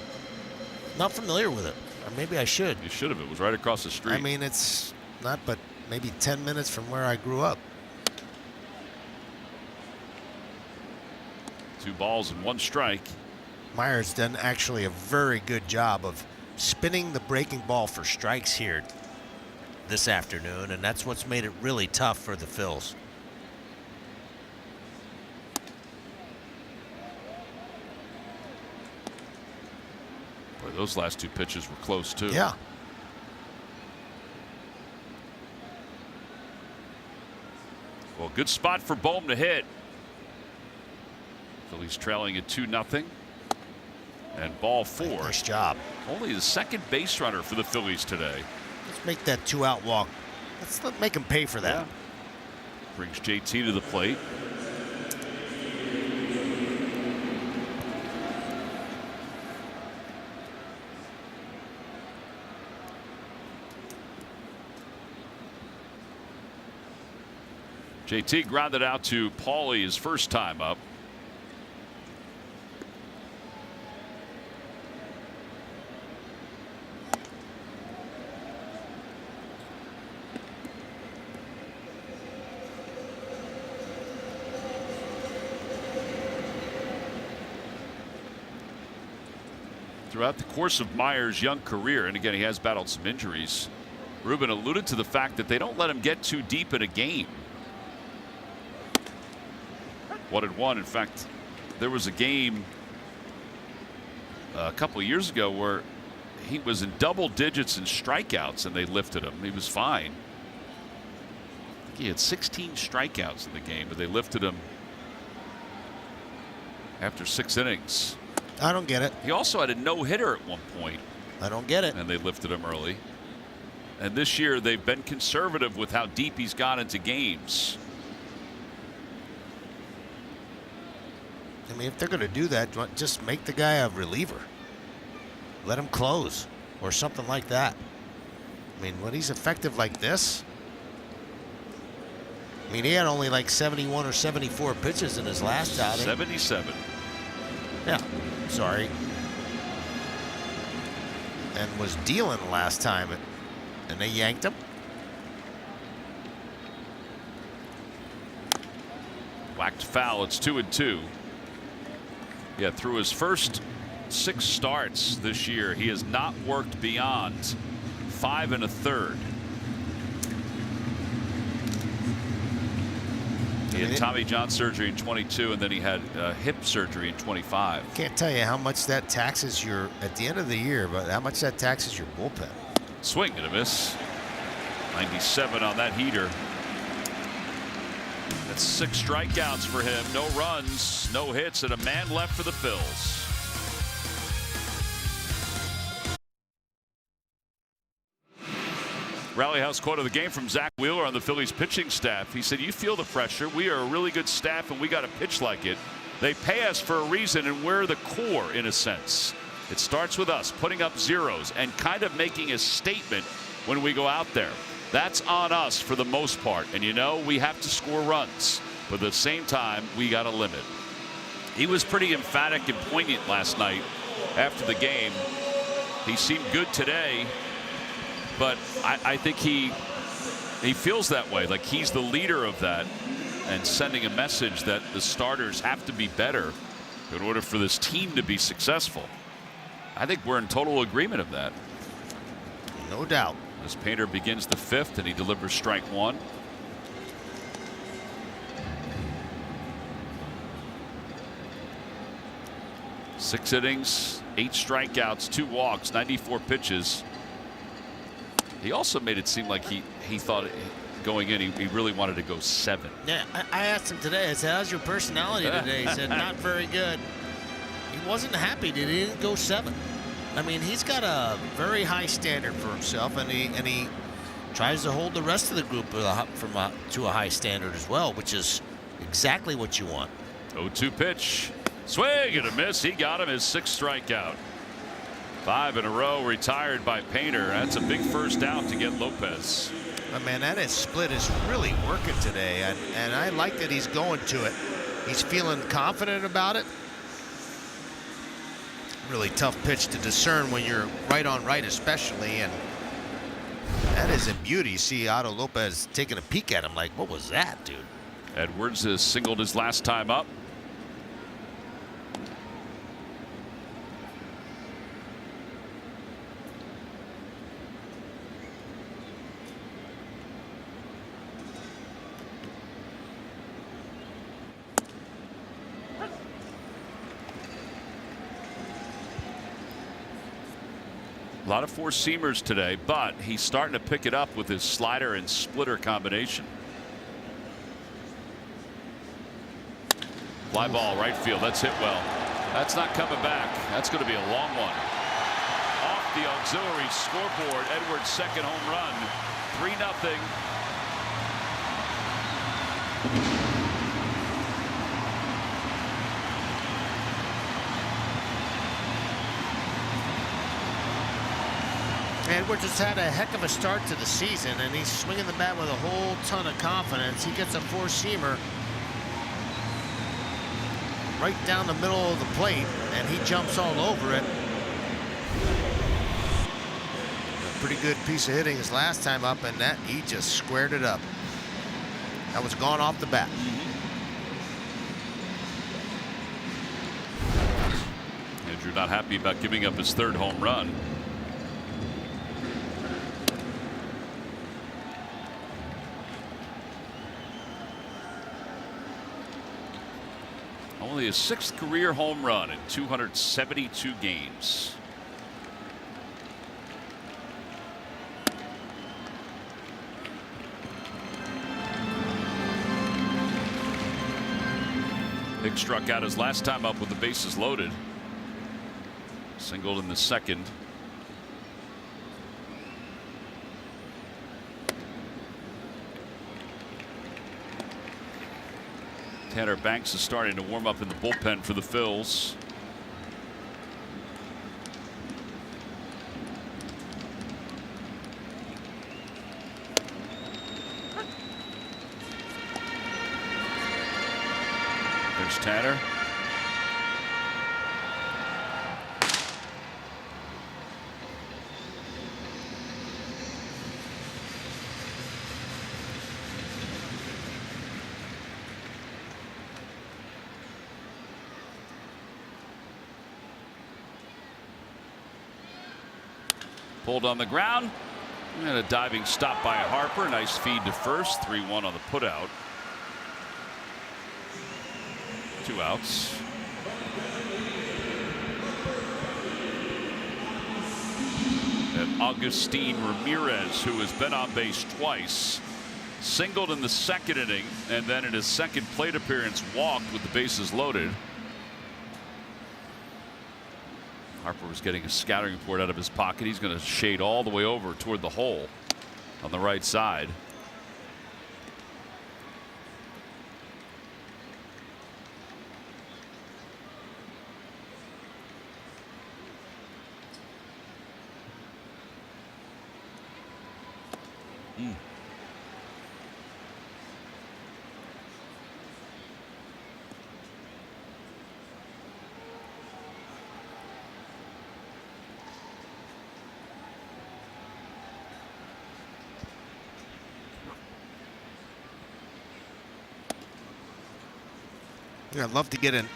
Speaker 4: Not familiar with it. Or maybe I should.
Speaker 1: You should have. It was right across the street.
Speaker 4: I mean, it's not but maybe 10 minutes from where I grew up.
Speaker 1: 2 balls and 1 strike.
Speaker 4: Myers done actually a very good job of spinning the breaking ball for strikes here this afternoon, and that's what's made it really tough for the Phils.
Speaker 1: Boy, those last 2 pitches were close too.
Speaker 4: Yeah.
Speaker 1: Well, good spot for Boehm to hit. Phillies trailing at 2-0. And ball 4.
Speaker 4: Nice job.
Speaker 1: Only the second base runner for the Phillies today.
Speaker 4: Let's make that 2-out walk. Let's make him pay for that.
Speaker 1: Yeah. Brings JT to the plate. JT grounded out to Paulie his first time up. Throughout the course of Myers' young career, and again, he has battled some injuries, Ruben alluded to the fact that they don't let him get too deep in a game. 1-1. In fact, there was a game a couple of years ago where he was in double digits in strikeouts and they lifted him. He was fine. I think he had 16 strikeouts in the game, but they lifted him after 6 innings.
Speaker 4: I don't get it.
Speaker 1: He also had a no-hitter at one point.
Speaker 4: I don't get it.
Speaker 1: And they lifted him early. And this year they've been conservative with how deep he's gone into games.
Speaker 4: I mean, if they're going to do that, just make the guy a reliever. Let him close or something like that. I mean, when he's effective like this, I mean, he had only like 71 or 74 pitches in his last outing.
Speaker 1: 77.
Speaker 4: Yeah, sorry. And was dealing last time, and they yanked him.
Speaker 1: Whacked foul. It's 2-2. Yeah, through his first 6 starts this year, he has not worked beyond 5 1/3. He had Tommy John surgery in 22, and then he had hip surgery in 25.
Speaker 4: Can't tell you how much that taxes your, at the end of the year, but how much that taxes your bullpen.
Speaker 1: Swing and a miss. 97 on that heater. That's 6 strikeouts for him. No runs, no hits, and a man left for the Phils. Rally House quote of the game from Zach Wheeler on the Phillies pitching staff. He said, "You feel the pressure. We are a really good staff, and we got to pitch like it. They pay us for a reason, and we're the core in a sense. It starts with us putting up zeros and kind of making a statement when we go out there. That's on us for the most part. And, you know, we have to score runs. But at the same time, we got a limit." He was pretty emphatic and poignant last night after the game. He seemed good today, but I think he feels that way, like he's the leader of that and sending a message that the starters have to be better in order for this team to be successful. I think we're in total agreement of that.
Speaker 2: No doubt.
Speaker 1: As Painter begins the fifth and he delivers strike one. Six innings, 8 strikeouts, 2 walks, 94 pitches. He also made it seem like he thought going in he really wanted to go 7.
Speaker 2: Yeah, I asked him today. I said, "How's your personality today?" He said, "Not very good." He wasn't happy that he didn't go 7. I mean, he's got a very high standard for himself, and he tries to hold the rest of the group to a high standard as well, which is exactly what you want.
Speaker 1: 0-2 pitch. Swing and a miss. He got him his 6th strikeout. 5 in a row retired by Painter. That's a big first out to get Lopez.
Speaker 2: But man, that split is really working today, and I like that he's going to it. He's feeling confident about it. Really tough pitch to discern when you're right on right, especially, and that is a beauty. You see Otto Lopez taking a peek at him like, what was that, dude?
Speaker 1: Edwards has singled his last time up. A lot of 4-seamers today, but he's starting to pick it up with his slider and splitter combination. Fly ball right field. That's hit well. That's not coming back. That's going to be a long one. Off the auxiliary scoreboard, Edwards' 2nd home run. 3-0.
Speaker 2: Edwards has had a heck of a start to the season, and he's swinging the bat with a whole ton of confidence. He gets a 4-seamer right down the middle of the plate, and he jumps all over it. A pretty good piece of hitting his last time up, and that he just squared it up. That was gone off the bat.
Speaker 1: Andrew not happy about giving up his 3rd home run. Only his 6th career home run in 272 games. Hicks struck out his last time up with the bases loaded. Singled in the 2nd. Tanner Banks is starting to warm up in the bullpen for the Phils. There's Tanner. Pulled on the ground, and a diving stop by Harper. Nice feed to first. 3-1 on the putout. 2 outs. And Agustin Ramirez, who has been on base twice, singled in the 2nd inning, and then in his 2nd plate appearance walked with the bases loaded. Harper was getting a scouting report out of his pocket. He's going to shade all the way over toward the hole. on the right side.
Speaker 2: Yeah, I'd love to get an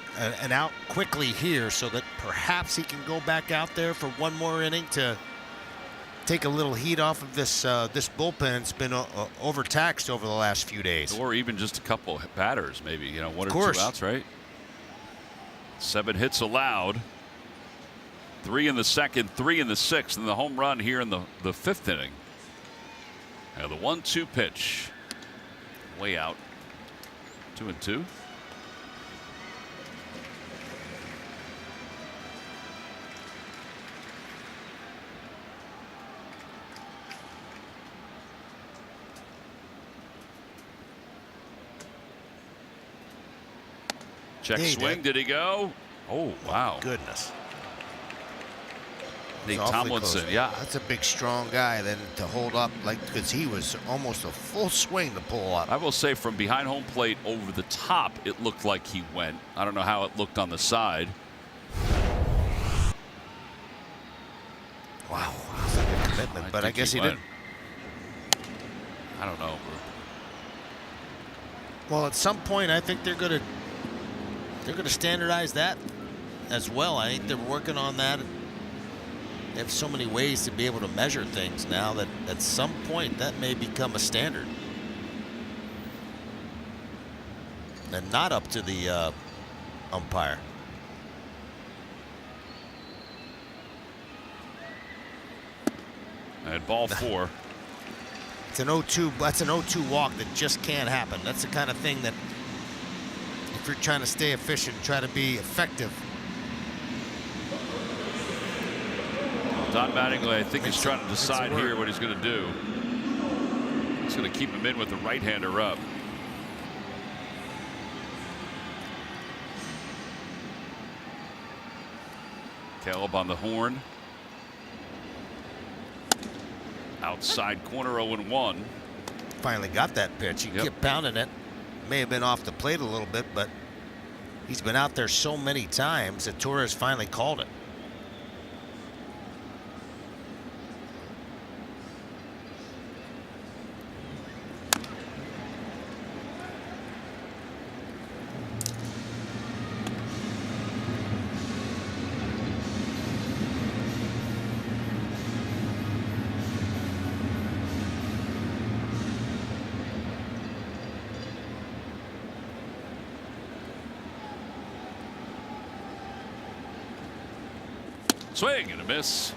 Speaker 2: out quickly here so that perhaps he can go back out there for one more inning to take a little heat off of this this bullpen. It's been overtaxed over the last few days.
Speaker 1: Or even just a couple batters, maybe, you know, one or
Speaker 2: course.
Speaker 1: two outs, right? 7 hits allowed. 3 in the second, 3 in the sixth, and the home run here in the 5th inning. Now the 1-2 pitch. Way out. 2-2. Check swing. Did he go? Oh, wow.
Speaker 2: Goodness.
Speaker 1: Nate Tomlinson, yeah.
Speaker 2: That's a big, strong guy then to hold up, like, because he was almost a full swing to pull up.
Speaker 1: I will say from behind home plate over the top, it looked like he went. I don't know how it looked on the side.
Speaker 2: Wow. That's a good commitment, but I guess he didn't.
Speaker 1: I don't know.
Speaker 2: Well, at some point, I think they're going to standardize that as well. I think they're working on that. They have so many ways to be able to measure things now that at some point that may become a standard. And not up to the umpire.
Speaker 1: And ball 4.
Speaker 2: It's an 0-2. That's an 0-2 walk that just can't happen. That's the kind of thing that if you're trying to stay efficient, try to be effective.
Speaker 1: Don Mattingly, I think, is trying to decide here what he's going to do. He's going to keep him in with the right-hander up. Caleb on the horn. Outside corner 0-1.
Speaker 2: Finally got that pitch. He kept pounding it. May have been off the plate a little bit, but he's been out there so many times that Torres finally called it.
Speaker 1: Swing and a miss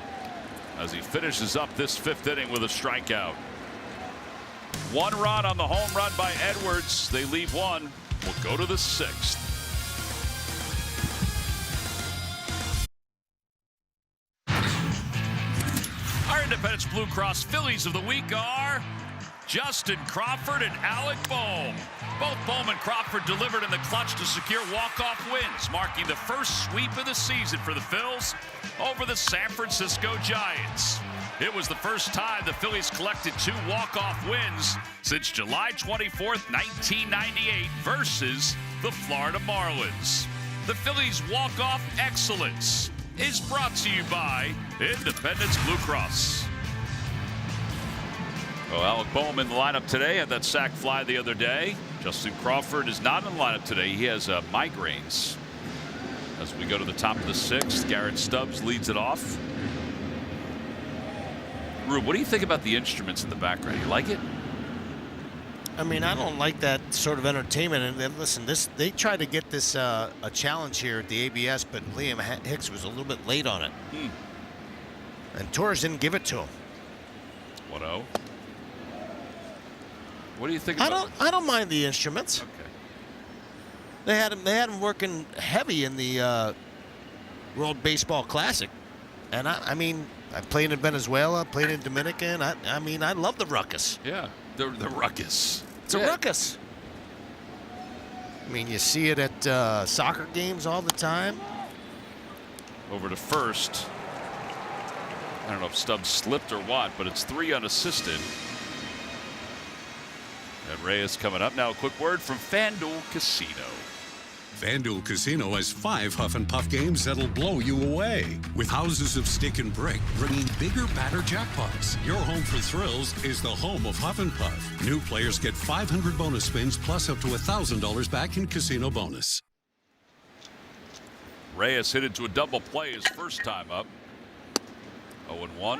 Speaker 1: as he finishes up this 5th inning with a strikeout. 1 run on the home run by Edwards. They leave 1. We'll go to the 6th. Our Independence Blue Cross Phillies of the week are Justin Crawford and Alec Bohm. Both Bohm and Crawford delivered in the clutch to secure walk-off wins, marking the first sweep of the season for the Phils over the San Francisco Giants. It was the first time the Phillies collected 2 walk-off wins since July 24th, 1998 versus the Florida Marlins. The Phillies' walk-off excellence is brought to you by Independence Blue Cross. Well, Alec Bohm in the lineup today, had that sac fly the other day. Justin Crawford is not in the lineup today. He has migraines. As we go to the top of the 6th, Garrett Stubbs leads it off. Rube, what do you think about the instruments in the background? You like it?
Speaker 2: I mean, I don't like that sort of entertainment. And then, listen, they tried to get this a challenge here at the ABS, but Liam Hicks was a little bit late on it. And Torres didn't give it to him.
Speaker 1: 1-0. What do you think about
Speaker 2: I don't mind the instruments.
Speaker 1: Okay.
Speaker 2: They had him working heavy in the World Baseball Classic, and I mean, I played in Venezuela, played in Dominican. I mean, I love the ruckus.
Speaker 1: Yeah, the ruckus.
Speaker 2: It's a ruckus. I mean, you see it at soccer games all the time.
Speaker 1: Over to first. I don't know if Stubbs slipped or what, but it's 3 unassisted. And Reyes coming up. Now a quick word from FanDuel Casino.
Speaker 5: FanDuel Casino has 5 Huff and Puff games that'll blow you away. With houses of stick and brick bringing bigger, badder jackpots. Your home for thrills is the home of Huff and Puff. New players get 500 bonus spins plus up to $1,000 back in casino bonus.
Speaker 1: Reyes hit into a double play his first time up. 0-1.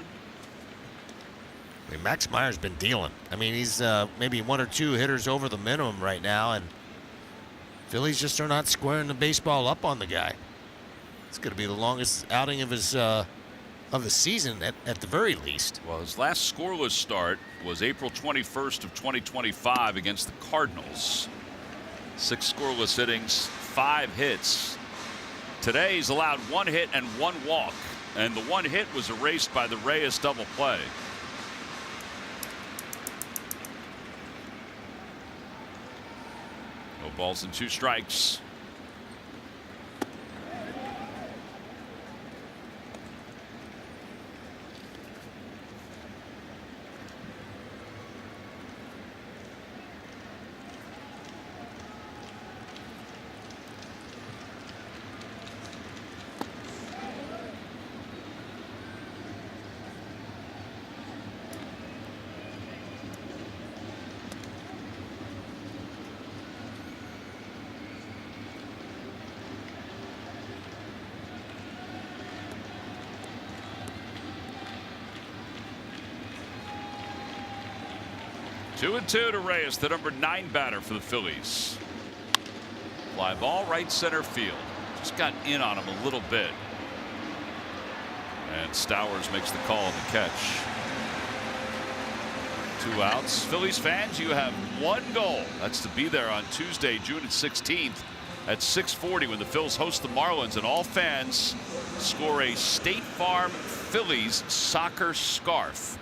Speaker 2: I mean, Max Meyer's been dealing. I mean, he's maybe 1 or 2 hitters over the minimum right now, and Phillies just are not squaring the baseball up on the guy. It's going to be the longest outing of his of the season at the very least.
Speaker 1: Well, his last scoreless start was April 21st of 2025 against the Cardinals. 6 scoreless innings, 5 hits. Today he's allowed 1 hit and 1 walk, and the 1 hit was erased by the Reyes double play. No balls and 2 strikes. Two and 2 to Reyes, the number 9 batter for the Phillies. Fly ball right center field. Just got in on him a little bit. And Stowers makes the call on the catch. 2 outs. Phillies fans, you have 1 goal. That's to be there on Tuesday, June 16th at 6:40 when the Phils host the Marlins, and all fans score a State Farm Phillies soccer scarf.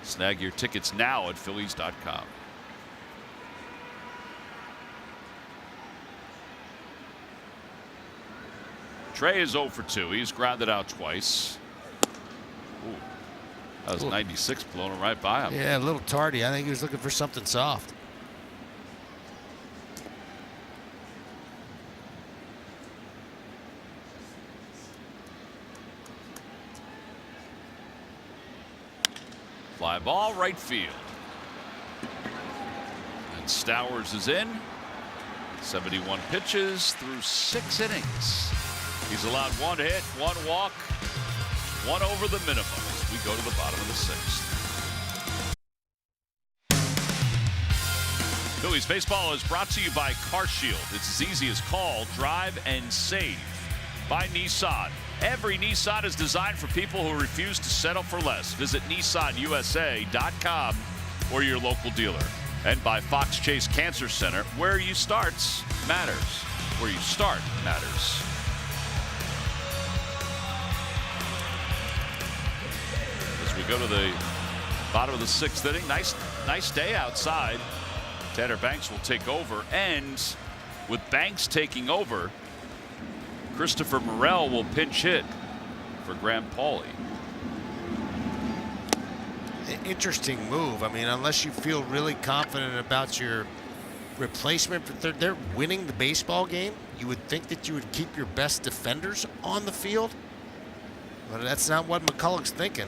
Speaker 1: Snag your tickets now at Phillies.com. Trey is 0 for 2. He's grounded out twice. Ooh, that was 96 blown right by him.
Speaker 2: Yeah, a little tardy. I think he was looking for something soft.
Speaker 1: Fly ball right field. And Stowers is in. 71 pitches through 6 innings. He's allowed 1 hit, 1 walk, 1 over the minimum as we go to the bottom of the 6th. Phillies baseball is brought to you by CarShield. It's as easy as call, drive, and save. By Nissan. Every Nissan is designed for people who refuse to settle for less. Visit NissanUSA.com or your local dealer. And by Fox Chase Cancer Center, where you starts matters. Where you start matters. As we go to the bottom of the 6th inning, nice day outside. Tanner Banks will take over, and with Banks taking over, Christopher Morel will pinch hit for Graham Pauley.
Speaker 2: Interesting move. I mean, unless you feel really confident about your replacement, they're winning the baseball game. You would think that you would keep your best defenders on the field, but that's not what McCulloch's thinking.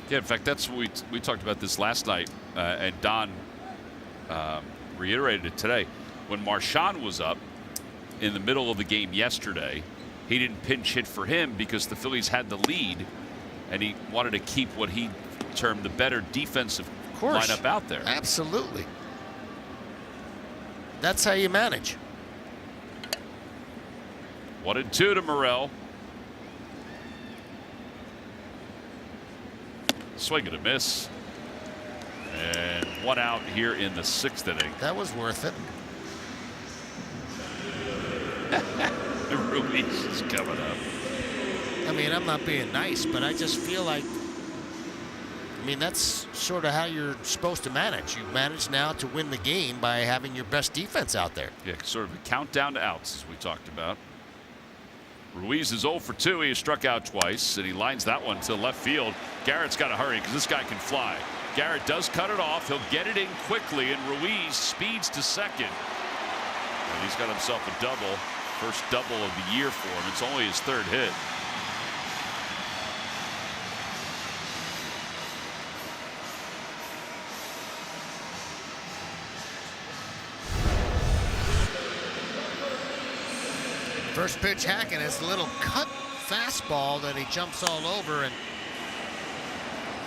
Speaker 1: Yeah, in fact, that's what we talked about this last night, and Don reiterated it today. When Marchand was up in the middle of the game yesterday, he didn't pinch hit for him because the Phillies had the lead, and he wanted to keep what he termed the better defensive lineup out there.
Speaker 2: Absolutely. That's how you manage.
Speaker 1: 1-2 to Morel. Swing and a miss. And 1 out here in the 6th inning.
Speaker 2: That was worth it.
Speaker 1: Ruiz is coming up.
Speaker 4: I mean, I'm not being nice, but I just feel like, I mean, that's sort of how you're supposed to manage. You manage now to win the game by having your best defense out there.
Speaker 1: Yeah, sort of a countdown to outs, as we talked about. Ruiz is 0 for 2. He has struck out twice, and he lines that one to left field. Garrett's got to hurry because this guy can fly. Garrett does cut it off. He'll get it in quickly, and Ruiz speeds to second. And he's got himself a double. First double of the year for him. It's only his third hit.
Speaker 2: First pitch, hacking. It's a little cut fastball that he jumps all over, and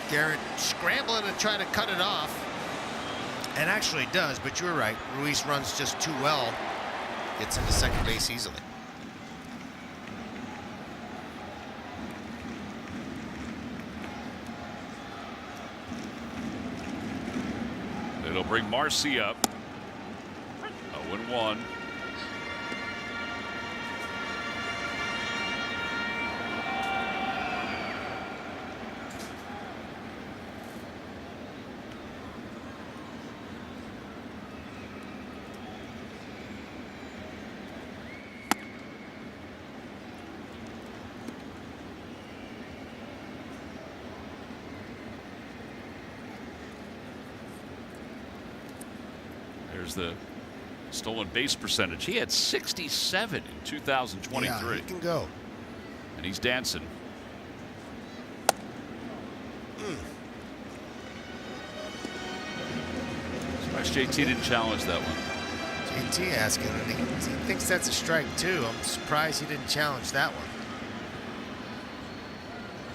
Speaker 2: Garrett scrambling to try to cut it off, and actually does. But you're right, Ruiz runs just too well.
Speaker 4: Gets into second base easily.
Speaker 1: It'll bring Marcy up. 0-1. There's the stolen base percentage. He had 67 in 2023.
Speaker 2: Yeah, he can go.
Speaker 1: And he's dancing. Surprised JT didn't challenge that one.
Speaker 2: JT asking, and he thinks that's a strike too. I'm surprised he didn't challenge that one.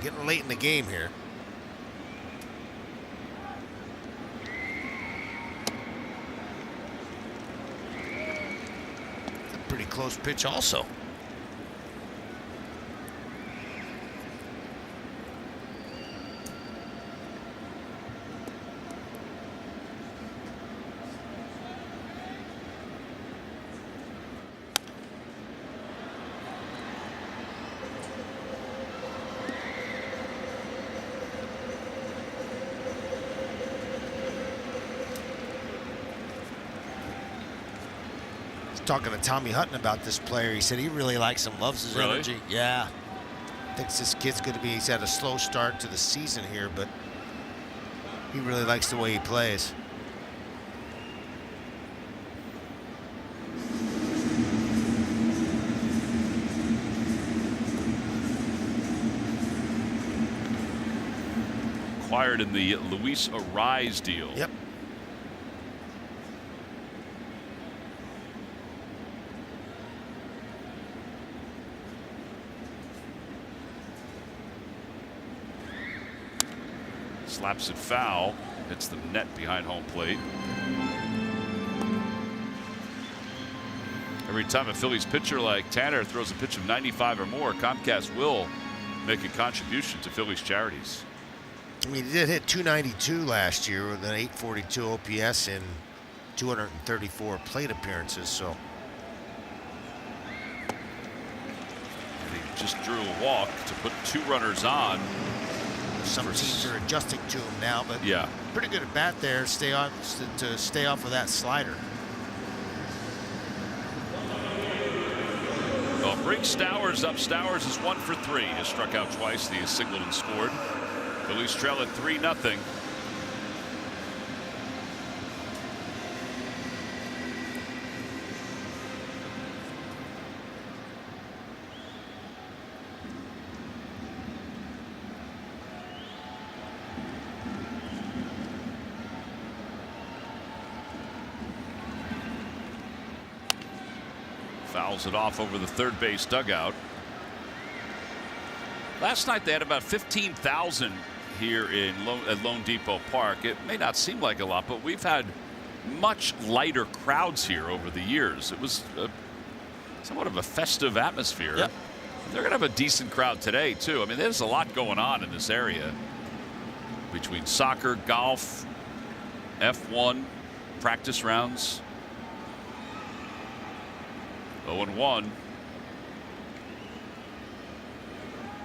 Speaker 4: Getting late in the game here. Pretty close pitch also. Talking to Tommy Hutton about this player. He said he really likes him, loves his energy. Yeah. Thinks this kid's going to be, he's had a slow start to the season here, but he really likes the way he plays.
Speaker 1: Acquired in the Luis Arraez deal.
Speaker 4: Yep.
Speaker 1: Slaps it foul. Hits the net behind home plate. Every time a Phillies pitcher like Tanner throws a pitch of 95 or more, Comcast will make a contribution to Phillies charities.
Speaker 4: I mean, he did hit 292 last year with an 842 OPS in 234 plate appearances, so.
Speaker 1: And he just drew a walk to put 2 runners on.
Speaker 4: Some teams are adjusting to him now, but
Speaker 1: yeah,
Speaker 4: pretty good at bat there. Stay off of that slider.
Speaker 1: Well, bring Stowers up. Stowers is 1 for 3. He has struck out twice. He has singled and scored. Phillies trail at 3-0. Fouls it off over the third base dugout. Last night they had about 15,000 here at Lone Depot Park. It may not seem like a lot, but we've had much lighter crowds here over the years. It was somewhat of a festive atmosphere.
Speaker 4: Yep.
Speaker 1: They're going to have a decent crowd today, too. I mean, there's a lot going on in this area between soccer, golf, F1, practice rounds. 0-1.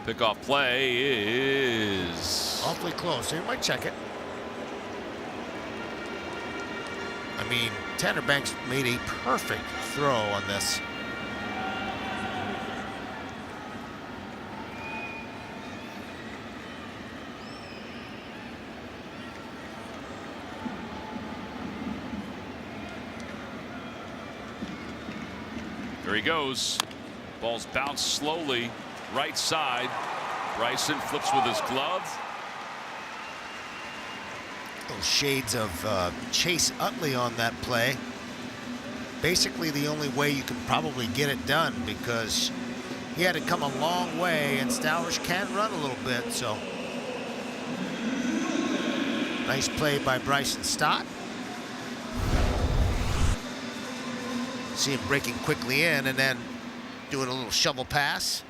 Speaker 1: Pickoff play is
Speaker 2: awfully close. He might check it. I mean, Tanner Banks made a perfect throw on this.
Speaker 1: There he goes. Ball's bounced slowly right side. Bryson flips with his glove.
Speaker 2: Those shades of Chase Utley on that play. Basically the only way you can probably get it done, because he had to come a long way, and Stowers can run a little bit. So nice play by Bryson Stott. See him breaking quickly in and then doing a little shovel pass.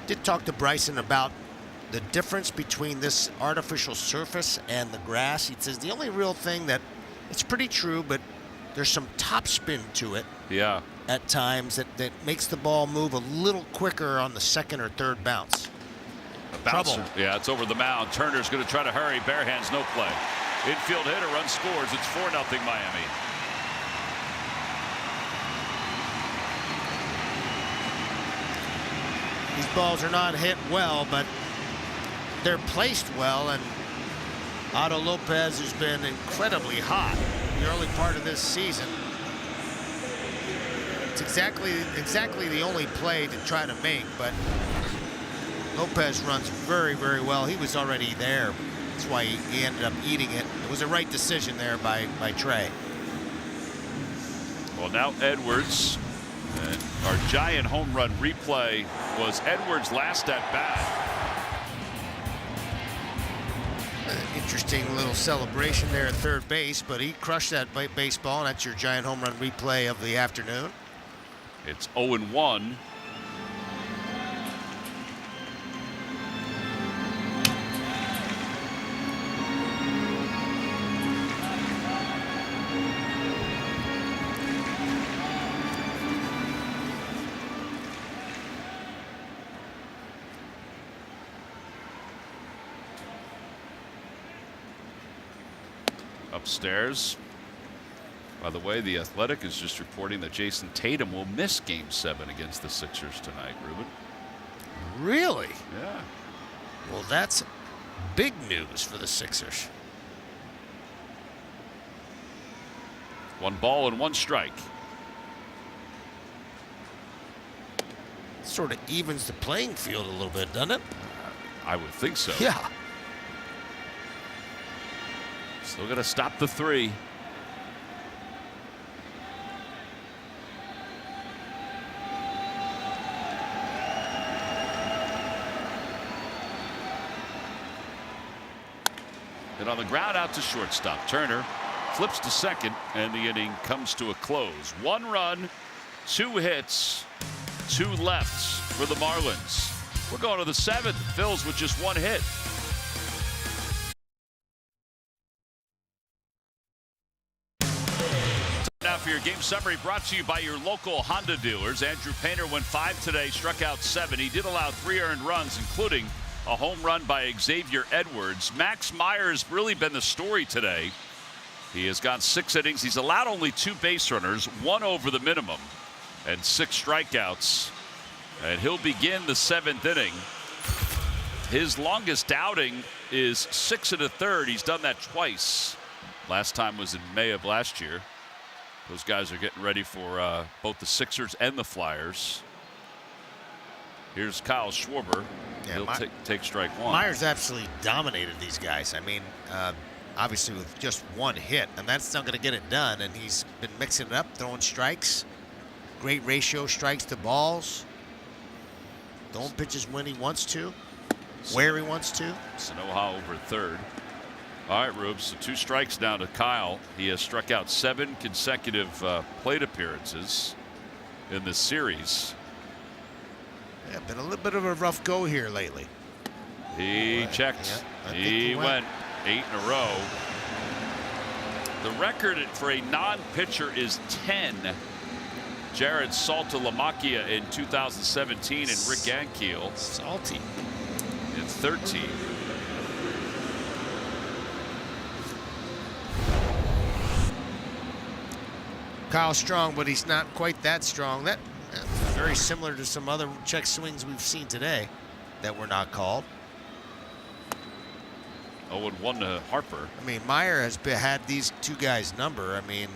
Speaker 2: Did talk to Bryson about the difference between this artificial surface and the grass. He says the only real thing that, it's pretty true, but there's some top spin to it.
Speaker 1: Yeah.
Speaker 2: At times that makes the ball move a little quicker on the second or third bounce.
Speaker 1: Trouble. Yeah, it's over the mound. Turner's going to try to hurry. Bare hands, no play. Infield hit, a run scores. It's 4-0 Miami.
Speaker 2: These balls are not hit well, but they're placed well, and Otto Lopez has been incredibly hot the early part of this season. It's exactly the only play to try to make, but Lopez runs very, very well. He was already there. That's why he ended up eating it. It was a right decision there by Trey.
Speaker 1: Well, now Edwards. And our giant home run replay was Edwards' last at bat.
Speaker 2: Interesting little celebration there at third base, but he crushed that baseball, and that's your giant home run replay of the afternoon.
Speaker 1: It's 0-1. Upstairs. By the way, The Athletic is just reporting that Jason Tatum will miss Game 7 against the Sixers tonight, Ruben.
Speaker 2: Really?
Speaker 1: Yeah.
Speaker 2: Well, that's big news for the Sixers.
Speaker 1: 1 ball and 1 strike.
Speaker 2: Sort of evens the playing field a little bit, doesn't it?
Speaker 1: I would think so.
Speaker 2: Yeah.
Speaker 1: Still got to stop the 3. And on the ground out to shortstop. Turner flips to second, and the inning comes to a close. 1 run, 2 hits, 2 lefts for the Marlins. We're going to the 7th. Phillies with just 1 hit. Now for your game summary, brought to you by your local Honda dealers. Andrew Painter went 5 today, struck out 7. He did allow 3 earned runs, including a home run by Xavier Edwards. Max Meyer's really been the story today. He has gone 6 innings. He's allowed only 2 base runners, 1 over the minimum, and 6 strikeouts. And he'll begin the 7th inning. His longest outing is 6 1/3. He's done that twice. Last time was in May of last year. Those guys are getting ready for both the Sixers and the Flyers. Here's Kyle Schwarber.
Speaker 2: Yeah,
Speaker 1: He'll take strike 1.
Speaker 2: Myers absolutely dominated these guys. I mean, obviously with just 1 hit, and that's not going to get it done. And he's been mixing it up, throwing strikes. Great ratio, strikes to balls. Throwing pitches when he wants to, where he wants to.
Speaker 1: Sanoha over 3rd. All right, Rubes, so 2 strikes down to Kyle. He has struck out 7 consecutive plate appearances in this series.
Speaker 2: Yeah, been a little bit of a rough go here lately.
Speaker 1: He checked.
Speaker 2: Yeah,
Speaker 1: he went 8 in a row. The record for a non-pitcher is 10 Jared Saltalamacchia in 2017 and Rick Ankiel
Speaker 4: Salty.
Speaker 1: in 13.
Speaker 2: Kyle Strong, but he's not quite that strong. That's very similar to some other check swings we've seen today that were not called.
Speaker 1: 0-1 to Harper.
Speaker 2: I mean, Meyer has had these two guys' number. I mean,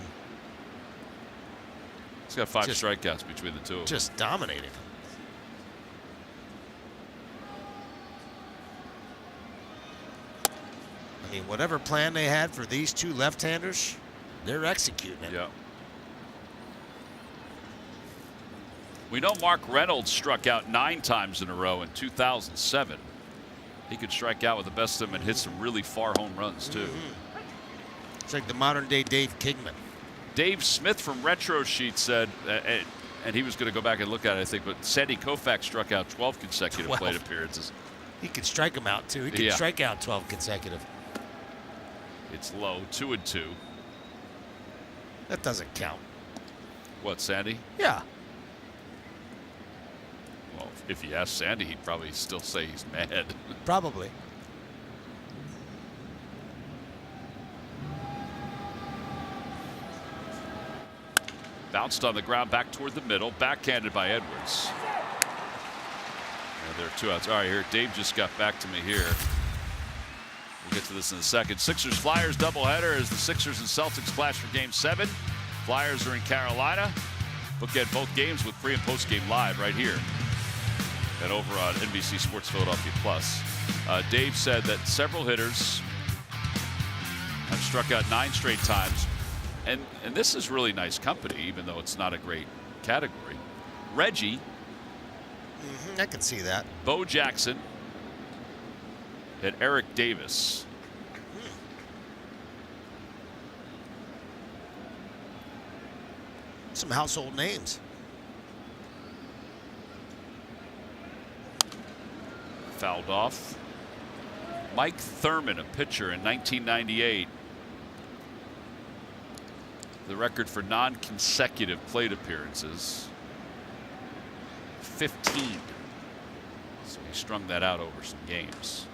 Speaker 1: He's got 5 strikeouts between the two.
Speaker 2: Just dominating. I mean, whatever plan they had for these two left-handers, they're executing it.
Speaker 1: Yeah. We know Mark Reynolds struck out 9 times in a row in 2007. He could strike out with the best of them and hit some really far home runs, too.
Speaker 2: It's like the modern-day Dave Kingman.
Speaker 1: Dave Smith from Retro Sheet said, and he was going to go back and look at it, I think, but Sandy Koufax struck out 12 consecutive plate appearances.
Speaker 2: He could strike them out, too. He could strike out 12 consecutive.
Speaker 1: It's low, 2-2.
Speaker 2: That doesn't count.
Speaker 1: What, Sandy?
Speaker 2: Yeah.
Speaker 1: Well, if you ask Sandy, he'd probably still say he's mad.
Speaker 2: Probably.
Speaker 1: Bounced on the ground back toward the middle, backhanded by Edwards. And there are 2 outs. All right, here, Dave just got back to me here. We'll get to this in a second. Sixers-Flyers doubleheader as the Sixers and Celtics clash for Game 7. Flyers are in Carolina. Bookend both games with pre- and post-game live right here and over on NBC Sports Philadelphia Plus. Dave said that several hitters have struck out 9 straight times. And this is really nice company, even though it's not a great category. Reggie.
Speaker 2: I can see that.
Speaker 1: Bo Jackson. And Eric Davis.
Speaker 2: Some household names.
Speaker 1: Fouled off. Mike Thurman, a pitcher in 1998. The record for non-consecutive plate appearances, 15. So he strung that out over some games.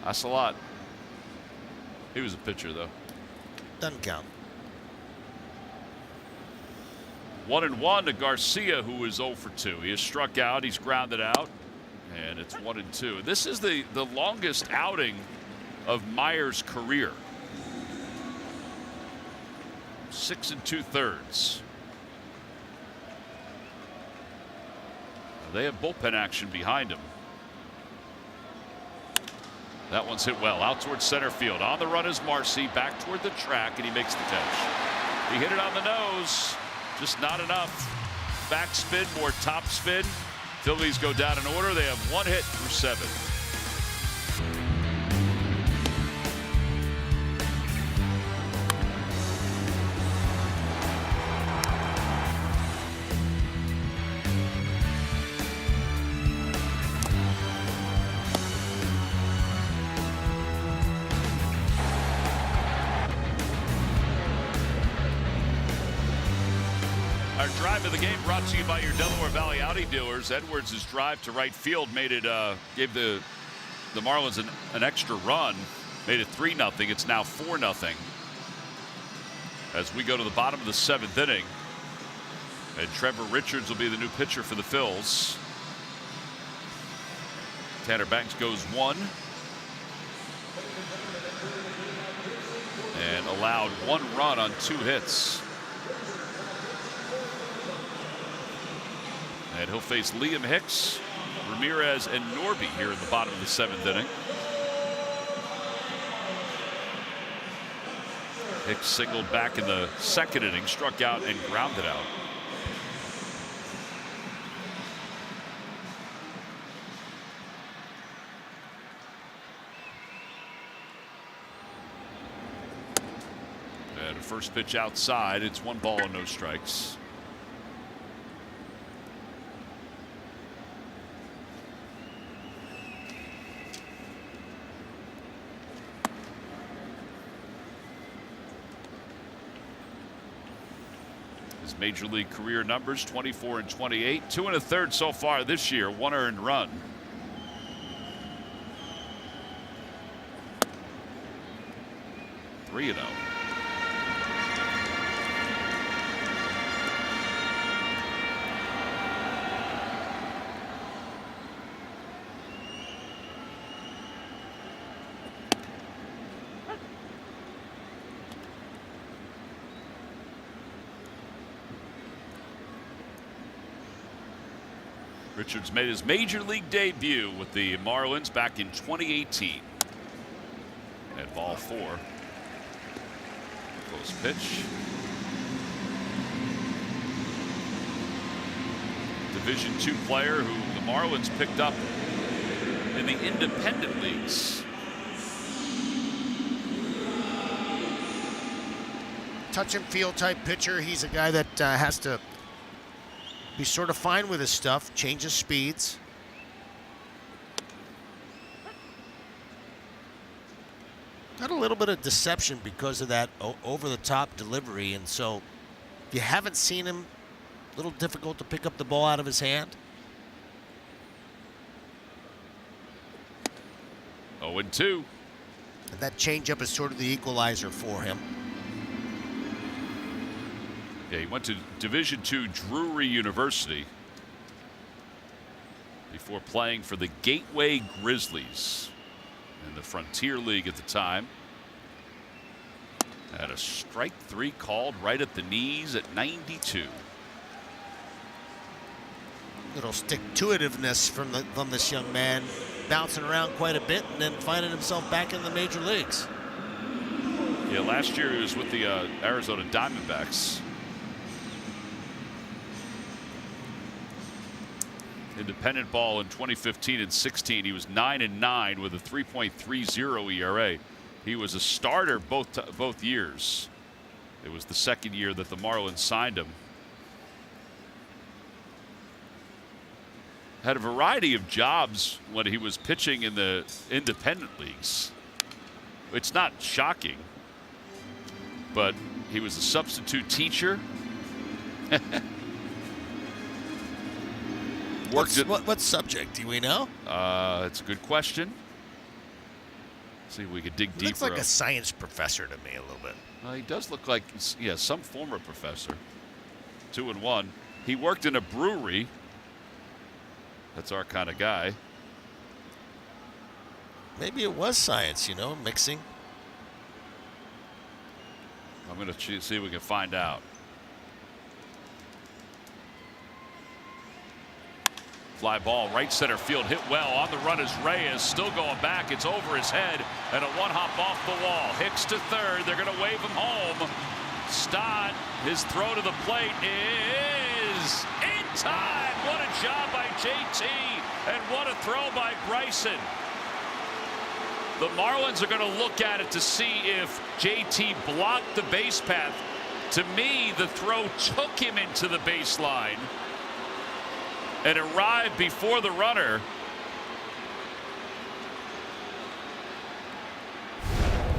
Speaker 1: That's a lot. He was a pitcher, though.
Speaker 2: Doesn't count.
Speaker 1: 1-1 to Garcia, who is 0 for 2. He has struck out. He's grounded out. And it's 1-2. This is the longest outing of Meyer's career. 6 2/3. They have bullpen action behind him. That one's hit well out towards center field. On the run is Marcy, back toward the track, and he makes the catch. He hit it on the nose, just not enough. Backspin, more topspin. Phillies go down in order. They have 1 hit through 7. Our drive of the game brought to you by your Delaware Valley Audi dealers. Edwards' drive to right field made it gave the Marlins an extra run, made it 3-0. It's now 4-0 as we go to the bottom of the 7th inning. And Trevor Richards will be the new pitcher for the Phils. Tanner Banks goes 1 and allowed 1 run on 2 hits. And he'll face Liam Hicks, Ramirez, and Norby here in the bottom of the 7th inning. Hicks singled back in the 2nd inning, struck out and grounded out. And a first pitch outside. It's 1 ball and no strikes. His major league career numbers 24 and 28, 2 1/3 so far this year, 1 earned run. Three 3-0. Richards made his major league debut with the Marlins back in 2018. At ball 4. Close pitch. Division II player who the Marlins picked up in the independent leagues.
Speaker 2: Touch and feel type pitcher. He's a guy that has to be sort of fine with his stuff, changes speeds. Got a little bit of deception because of that over-the-top delivery, and so if you haven't seen him, a little difficult to pick up the ball out of his hand.
Speaker 1: 0-2.
Speaker 2: And that changeup is sort of the equalizer for him.
Speaker 1: Yeah, he went to Division II Drury University before playing for the Gateway Grizzlies in the Frontier League at the time. Had a strike 3 called right at the knees at 92.
Speaker 2: Little stick-to-itiveness from this young man, bouncing around quite a bit and then finding himself back in the major leagues.
Speaker 1: Yeah, last year he was with the Arizona Diamondbacks. Independent ball in 2015 and 16. He was 9-9 with a 3.30 ERA. He was a starter both years. It was the second year that the Marlins signed him. Had a variety of jobs when he was pitching in the independent leagues. It's not shocking, but he was a substitute teacher.
Speaker 2: What subject do we know?
Speaker 1: It's a good question. See if we could dig deeper.
Speaker 2: Looks like a science professor to me a little bit.
Speaker 1: He does look like, yeah, some former professor. 2-1. He worked in a brewery. That's our kind of guy.
Speaker 2: Maybe it was science, you know, mixing.
Speaker 1: I'm going to see if we can find out. Fly ball, right center field, hit well. On the run is Reyes, still going back. It's over his head, and a one-hop off the wall. Hicks to third. They're going to wave him home. Stott, his throw to the plate is in time. What a job by JT, and what a throw by Bryson. The Marlins are going to look at it to see if JT blocked the base path. To me, the throw took him into the baseline and arrived before the runner.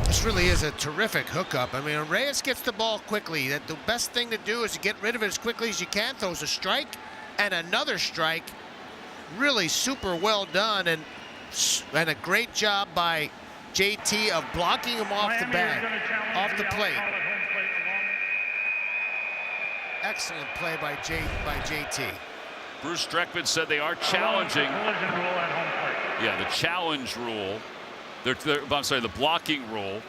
Speaker 2: This really is a terrific hookup. I mean, Reyes gets the ball quickly. The best thing to do is to get rid of it as quickly as you can. Throws a strike and another strike. Really super well done, and a great job by JT of blocking him off the bag, off the plate. Excellent play by JT.
Speaker 1: Bruce Streckman said they are challenging. Yeah, the challenge rule. I'm sorry, the blocking rule.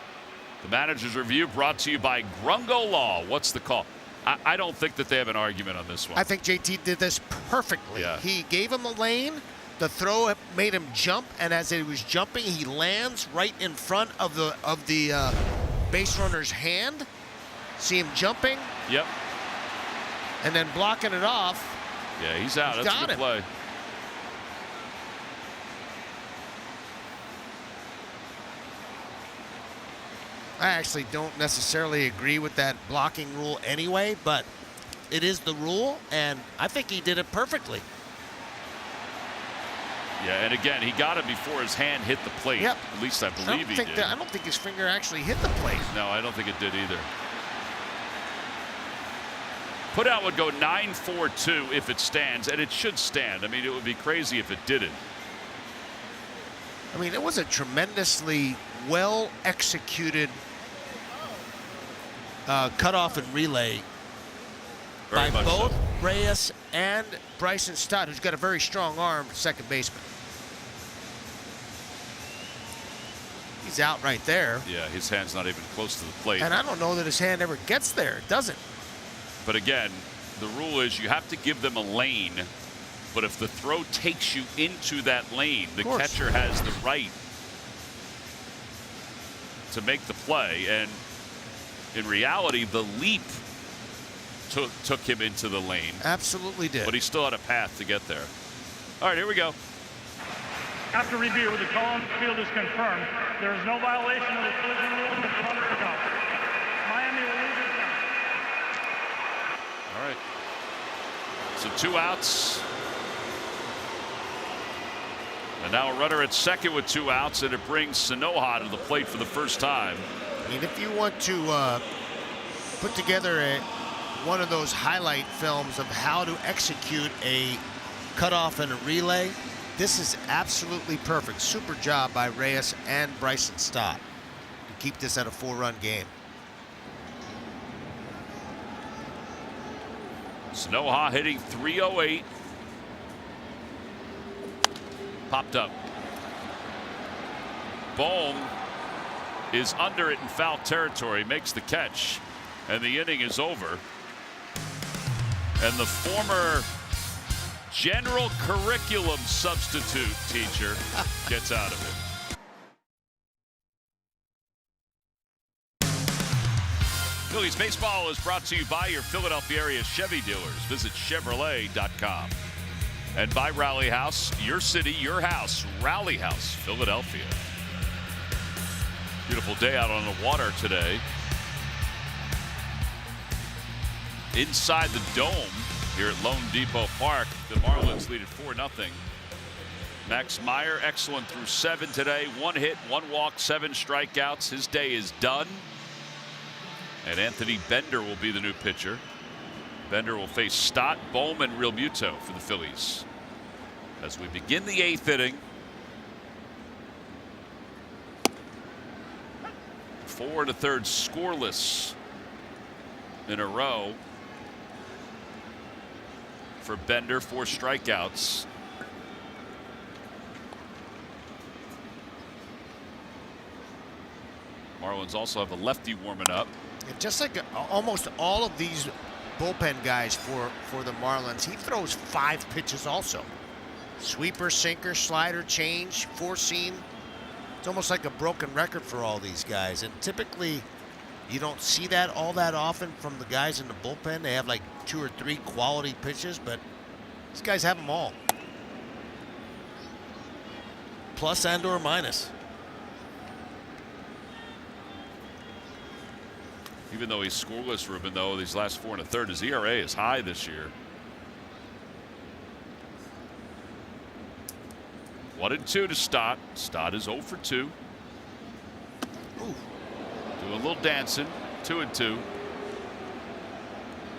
Speaker 1: The manager's review brought to you by Grungo Law. What's the call? I don't think that they have an argument on this one.
Speaker 2: I think JT did this perfectly.
Speaker 1: Yeah.
Speaker 2: He gave him a lane. The throw made him jump, and as he was jumping, he lands right in front of the base runner's hand. See him jumping?
Speaker 1: Yep.
Speaker 2: And then blocking it off.
Speaker 1: Yeah, he's out. That's a good play.
Speaker 2: I actually don't necessarily agree with that blocking rule anyway, but it is the rule, and I think he did it perfectly.
Speaker 1: Yeah, and again, he got it before his hand hit the plate.
Speaker 2: Yep.
Speaker 1: At least I believe he did.
Speaker 2: I don't think his finger actually hit the plate.
Speaker 1: No, I don't think it did either. Putout would go 9-4-2 if it stands, and it should stand. I mean, it would be crazy if it didn't.
Speaker 2: I mean, it was a tremendously well executed cutoff and relay
Speaker 1: Very
Speaker 2: by
Speaker 1: much
Speaker 2: both
Speaker 1: so.
Speaker 2: Reyes and Bryson Stott, who's got a very strong arm, second baseman. He's out right there.
Speaker 1: Yeah, his hand's not even close to the plate.
Speaker 2: And I don't know that his hand ever gets there. It doesn't.
Speaker 1: But again, the rule is you have to give them a lane. But if the throw takes you into that lane, the catcher has the right to make the play. And in reality, the leap took him into the lane.
Speaker 2: Absolutely did.
Speaker 1: But he still had a path to get there. All right, here we go.
Speaker 6: After review, the call on the field is confirmed. There is no violation of the collision rule and the runner is out. Miami will lose it now.
Speaker 1: All right. So 2 outs. And now a runner at second with 2 outs, and it brings Sanoja to the plate for the first time.
Speaker 2: I mean, if you want to put together one of those highlight films of how to execute a cutoff and a relay, this is absolutely perfect. Super job by Reyes and Bryson Stott to keep this at a 4-run game.
Speaker 1: Sanoja hitting .308. Popped up. Bohm is under it in foul territory, makes the catch, and the inning is over. And the former general curriculum substitute teacher gets out of it. Phillies baseball is brought to you by your Philadelphia area Chevy dealers. Visit Chevrolet.com. And by Rally House, your city, your house, Rally House, Philadelphia. Beautiful day out on the water today. Inside the dome here at Lone Depot Park, the Marlins lead at 4-0. Max Meyer, excellent through 7 today. 1 hit, 1 walk, 7 strikeouts. His day is done. And Anthony Bender will be the new pitcher. Bender will face Stott, Bohm, and Real Muto for the Phillies as we begin the 8th inning. 4 1/3 scoreless in a row for Bender, 4 strikeouts. Marlins also have a lefty warming up.
Speaker 2: And just like almost all of these bullpen guys for the Marlins, he throws 5 pitches also. Sweeper, sinker, slider, change, 4-seam. It's almost like a broken record for all these guys. And typically, you don't see that all that often from the guys in the bullpen. They have like 2 or 3 quality pitches, but these guys have them all. Plus and or minus.
Speaker 1: Even though he's scoreless, Ruben, though, these last 4 1/3, his ERA is high this year. 1-2 to Stott. Stott is 0 for 2.
Speaker 2: Ooh.
Speaker 1: Doing a little dancing. 2-2.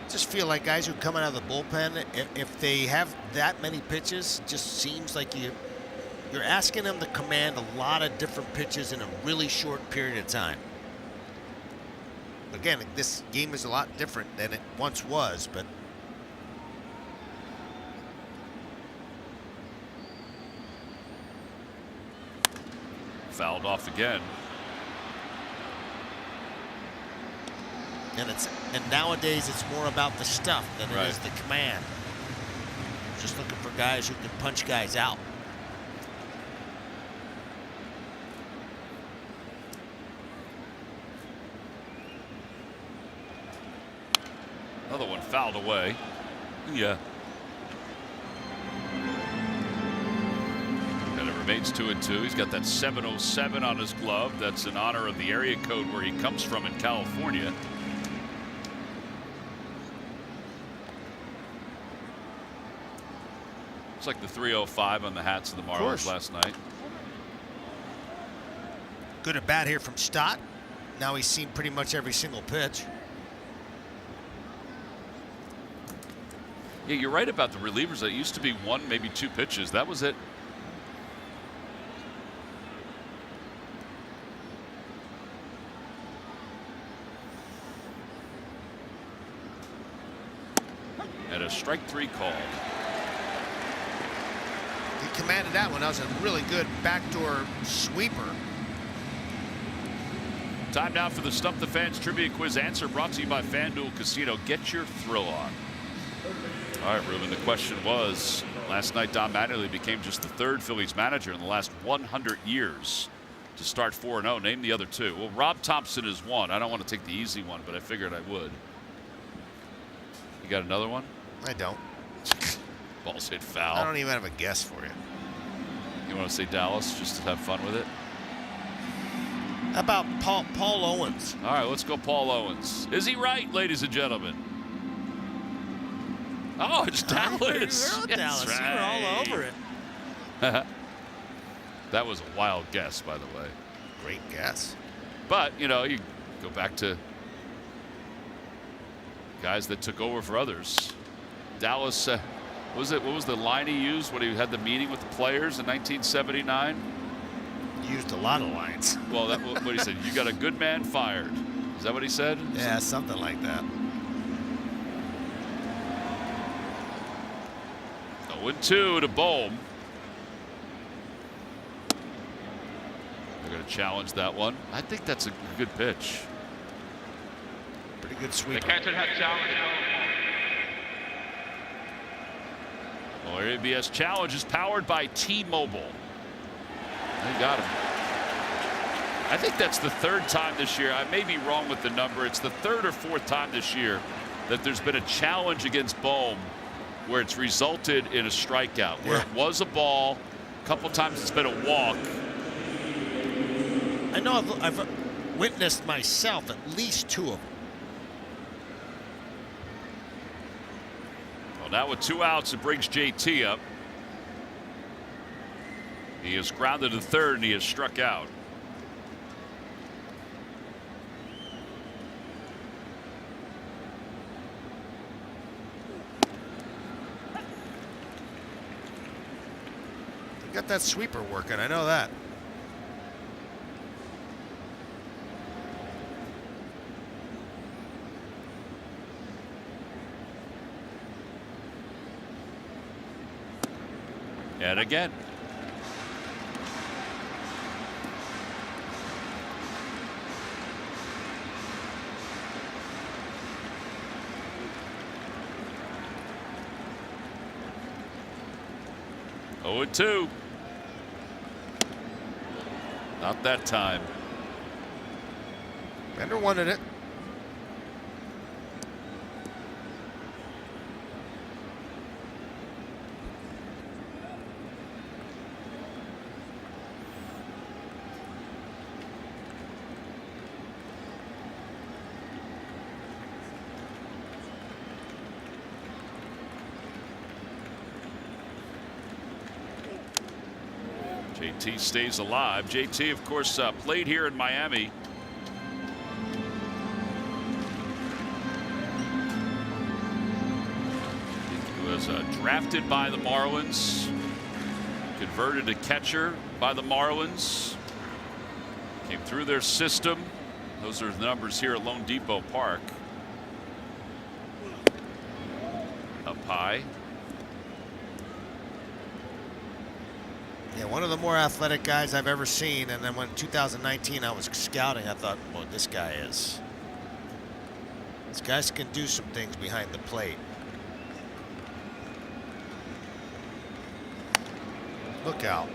Speaker 2: Just feel like guys who come out of the bullpen, if they have that many pitches, it just seems like you're asking them to command a lot of different pitches in a really short period of time. Again, this game is a lot different than it once was, but
Speaker 1: Fouled off again.
Speaker 2: and nowadays it's more about the stuff than
Speaker 1: Right.
Speaker 2: it is the command. Just looking for guys who can punch guys out.
Speaker 1: Another one fouled away. Yeah. And it remains 2-2. He's got that 707 on his glove. That's in honor of the area code where he comes from in California. It's like the 305 on the hats of the Marlins last night.
Speaker 2: Good at bat here from Stott. Now he's seen pretty much every single pitch.
Speaker 1: Yeah, you're right about the relievers. It used to be 1, maybe 2 pitches. That was it. And a strike 3 call.
Speaker 2: He commanded that one. That was a really good backdoor sweeper.
Speaker 1: Time now for the Stump the Fans Trivia Quiz answer, brought to you by FanDuel Casino. Get your thrill on. All right, Ruben, the question was, last night Don Mattingly became just the 3rd Phillies manager in the last 100 years to start 4-0. Name the other 2. Well, Rob Thompson is 1. I don't want to take the easy one, but I figured I would. You got another one?
Speaker 2: I don't.
Speaker 1: Ball's hit foul.
Speaker 2: I don't even have a guess for you.
Speaker 1: You want to say Dallas just to have fun with it?
Speaker 2: How about Paul Owens?
Speaker 1: All right, let's go Paul Owens. Is he right, ladies and gentlemen? Oh, it's Dallas.
Speaker 2: You're Dallas.
Speaker 1: Right.
Speaker 2: You were all over it.
Speaker 1: That was a wild guess, by the way.
Speaker 2: Great guess.
Speaker 1: But, you know, you go back to guys that took over for others. Dallas, what was the line he used when he had the meeting with the players in 1979?
Speaker 2: Used a lot of lines.
Speaker 1: Well, what he said, you got a good man fired. Is that what he said?
Speaker 2: Yeah, something like that.
Speaker 1: 0-2 to Bohm. They're going to challenge that one. I think that's a good pitch.
Speaker 2: Pretty good sweep.
Speaker 6: The catcher has challenged.
Speaker 1: Well, our ABS challenge is powered by T-Mobile. They got him. I think that's the 3rd time this year. I may be wrong with the number. It's the 3rd or 4th time this year that there's been a challenge against Bohm where it's resulted in a strikeout, where it was a ball. A couple times it's been a walk.
Speaker 2: I know I've witnessed myself at least 2 of them.
Speaker 1: Well, now with 2 outs, it brings JT up. He is grounded to 3rd, and he has struck out.
Speaker 2: You got that sweeper working. I know that.
Speaker 1: And again. Oh, 2. Not that time.
Speaker 2: Bender wanted it.
Speaker 1: JT stays alive. JT, of course, played here in Miami. He was drafted by the Marlins, converted to catcher by the Marlins, came through their system. Those are the numbers here at Lone Depot Park. Up high.
Speaker 2: Yeah, one of the more athletic guys I've ever seen. And then when 2019 I was scouting, I thought, well, this guys can do some things behind the plate. Look out.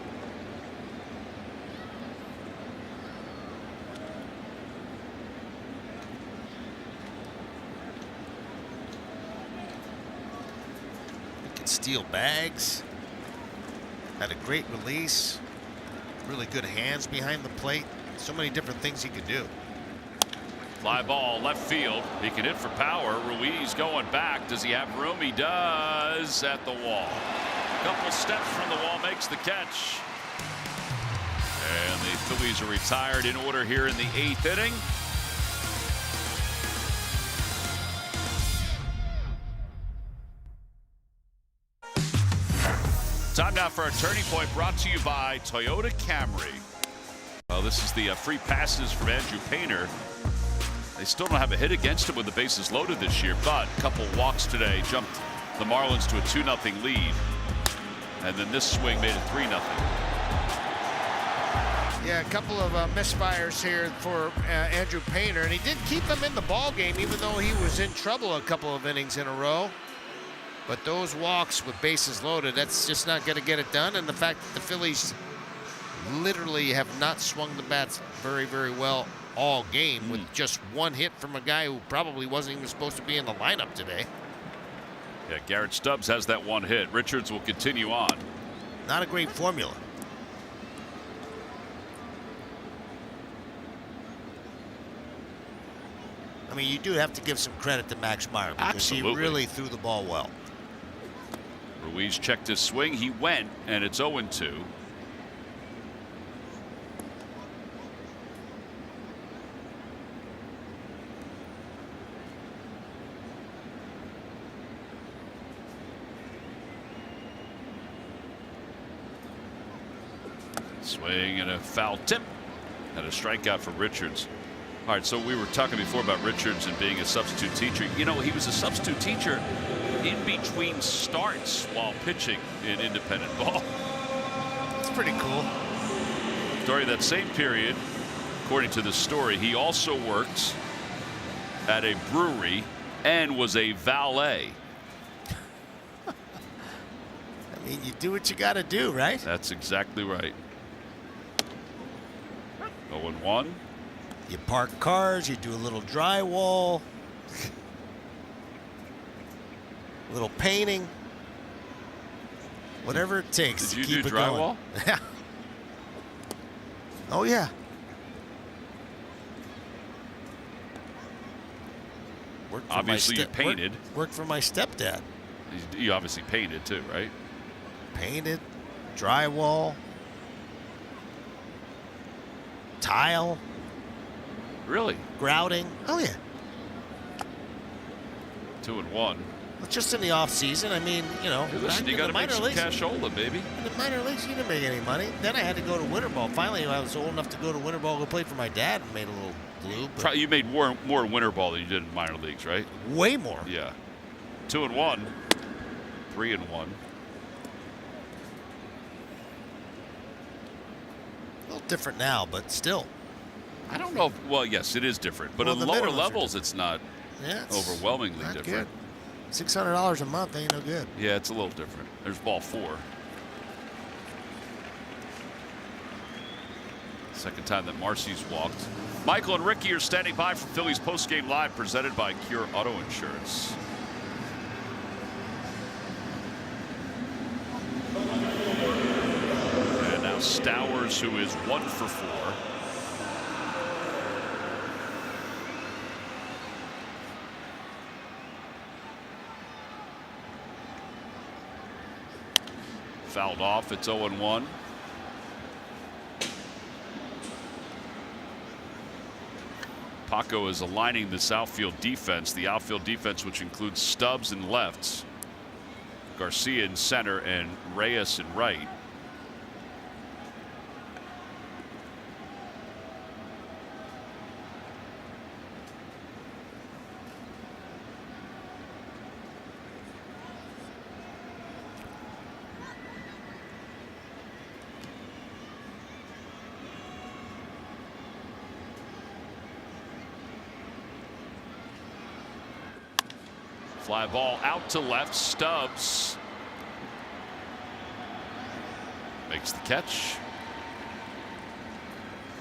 Speaker 2: He can steal bags. Had a great release. Really good hands behind the plate. So many different things he could do.
Speaker 1: Fly ball left field. He can hit for power. Ruiz going back. Does he have room? He does at the wall. Couple steps from the wall, makes the catch. And the Phillies are retired in order here in the 8th inning. Time now for our turning point, brought to you by Toyota Camry. Well, this is the free passes from Andrew Painter. They still don't have a hit against him with the bases loaded this year, but a couple walks today jumped the Marlins to a 2-0 lead. And then this swing made it 3-0.
Speaker 2: Yeah, a couple of misfires here for Andrew Painter, and he did keep them in the ball game, even though he was in trouble a couple of innings in a row. But those walks with bases loaded, that's just not going to get it done. And the fact that the Phillies literally have not swung the bats very, very well all game with just one hit from a guy who probably wasn't even supposed to be in the lineup today.
Speaker 1: Yeah, Garrett Stubbs has that one hit. Richards will continue on.
Speaker 2: Not a great formula. I mean, you do have to give some credit to Max Meyer because
Speaker 1: Absolutely.
Speaker 2: he really threw the ball well.
Speaker 1: Ruiz checked his swing. He went, and it's 0-2. Swing and a foul tip and a strikeout for Richards. All right, so we were talking before about Richards and being a substitute teacher. You know, he was a substitute teacher in between starts while pitching in independent ball.
Speaker 2: That's pretty cool.
Speaker 1: During that same period, according to the story, he also worked at a brewery and was a valet.
Speaker 2: I mean, you do what you got to do, right?
Speaker 1: That's exactly right. 0-1.
Speaker 2: You park cars, you do a little drywall, a little painting, whatever it takes
Speaker 1: Did
Speaker 2: to
Speaker 1: you
Speaker 2: keep
Speaker 1: do
Speaker 2: it
Speaker 1: drywall?
Speaker 2: going. Yeah. Oh yeah. Worked for
Speaker 1: Obviously, you painted.
Speaker 2: Worked for my stepdad.
Speaker 1: You obviously painted too, right?
Speaker 2: Painted, drywall, tile.
Speaker 1: Really?
Speaker 2: Grouting. Oh yeah.
Speaker 1: 2-1.
Speaker 2: Well, just in the off season. I mean, you know,
Speaker 1: Hey, listen, you got to make some cashola, baby.
Speaker 2: In the minor leagues, you didn't make any money. Then I had to go to winter ball. Finally, I was old enough to go to winter ball, go play for my dad, and made a little glue. But
Speaker 1: You made more in winter ball than you did in minor leagues, right?
Speaker 2: way more.
Speaker 1: Yeah. 2-1. 3-1.
Speaker 2: A little different now, but still.
Speaker 1: I don't know. Well, yes, it is different, but
Speaker 2: Well,
Speaker 1: at
Speaker 2: the
Speaker 1: lower
Speaker 2: minimums are
Speaker 1: levels, it's not
Speaker 2: Yeah, it's
Speaker 1: overwhelmingly
Speaker 2: not
Speaker 1: different.
Speaker 2: Good. $600 a month ain't no good.
Speaker 1: Yeah, it's a little different. There's ball 4. Second time that Marcy's walked. Michael and Ricky are standing by for Phillies postgame live, presented by Cure Auto Insurance. And now Stowers, who is 1 for 4. Fouled off. It's 0-1. Paco is aligning this outfield defense. The outfield defense, which includes Stubbs in lefts, Garcia in center, and Reyes in right. Fly ball out to left. Stubbs makes the catch.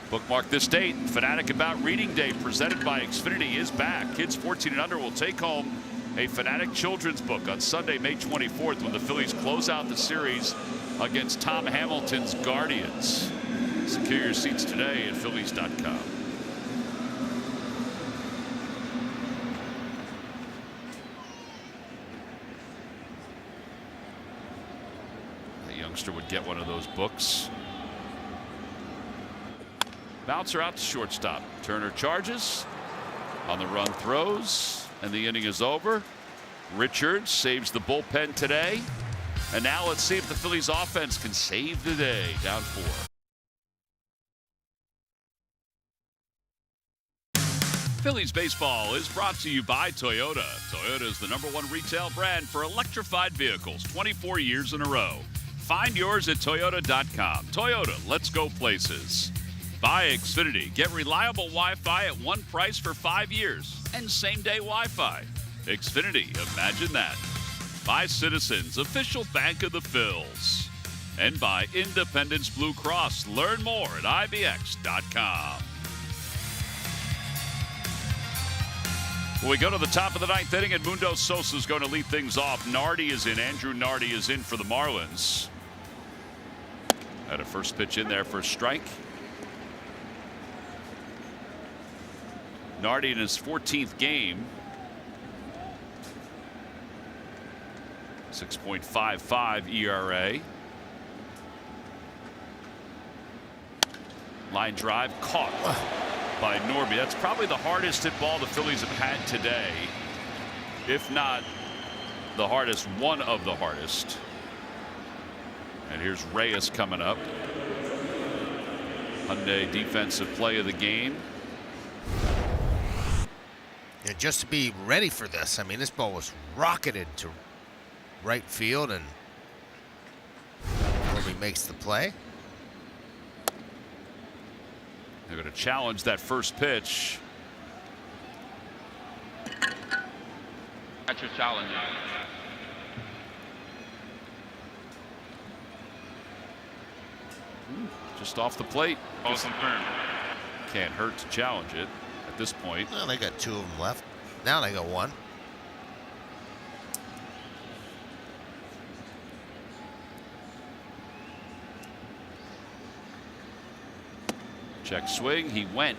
Speaker 1: Bookmark this date. Fanatic About Reading Day, presented by Xfinity, is back. Kids 14 and under will take home a Fanatic children's book on Sunday, May 24th, when the Phillies close out the series against Tom Hamilton's Guardians. Secure your seats today at Phillies.com. Would get one of those books. Bouncer out to shortstop. Turner charges. On the run, throws, and the inning is over. Richards saves the bullpen today, And now let's see if the Phillies offense can save the day. Down 4. Phillies baseball is brought to you by Toyota. Toyota is the #1 retail brand for electrified vehicles 24 years in a row. Find yours at Toyota.com. Toyota, let's go places. By Xfinity. Get reliable Wi-Fi at one price for 5 years and same-day Wi-Fi. Xfinity, imagine that. By Citizens, official bank of the Phils. And by Independence Blue Cross. Learn more at IBX.com. We go to the top of the 9th inning, and Mundo Sosa is going to lead things off. Nardi is in. Andrew Nardi is in for the Marlins. Had a first pitch in there for a strike. Nardi in his 14th game. 6.55 ERA. Line drive caught by Norby. That's probably the hardest hit ball the Phillies have had today, if not the hardest, one of the hardest. And here's Reyes coming up. Hyundai defensive play of the game.
Speaker 2: Yeah, just to be ready for this. I mean, this ball was rocketed to right field, and Norby makes the play.
Speaker 1: They're going to challenge that first pitch.
Speaker 7: That's your challenge.
Speaker 1: Just off the plate.
Speaker 7: Ball confirmed.
Speaker 1: Can't hurt to challenge it at this point.
Speaker 2: Well, they got 2 of them left. Now they got 1.
Speaker 1: Check swing. He went.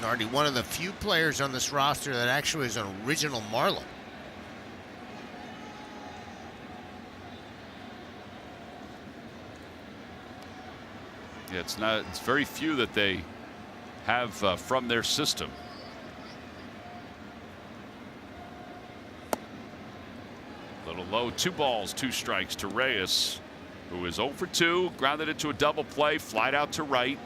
Speaker 2: Nardi, one of the few players on this roster that actually is an original Marlin.
Speaker 1: Yeah, it's very few that they have from their system. Little low, 2 balls, 2 strikes to Reyes, who is 0 for 2, grounded into a double play, flied out to right.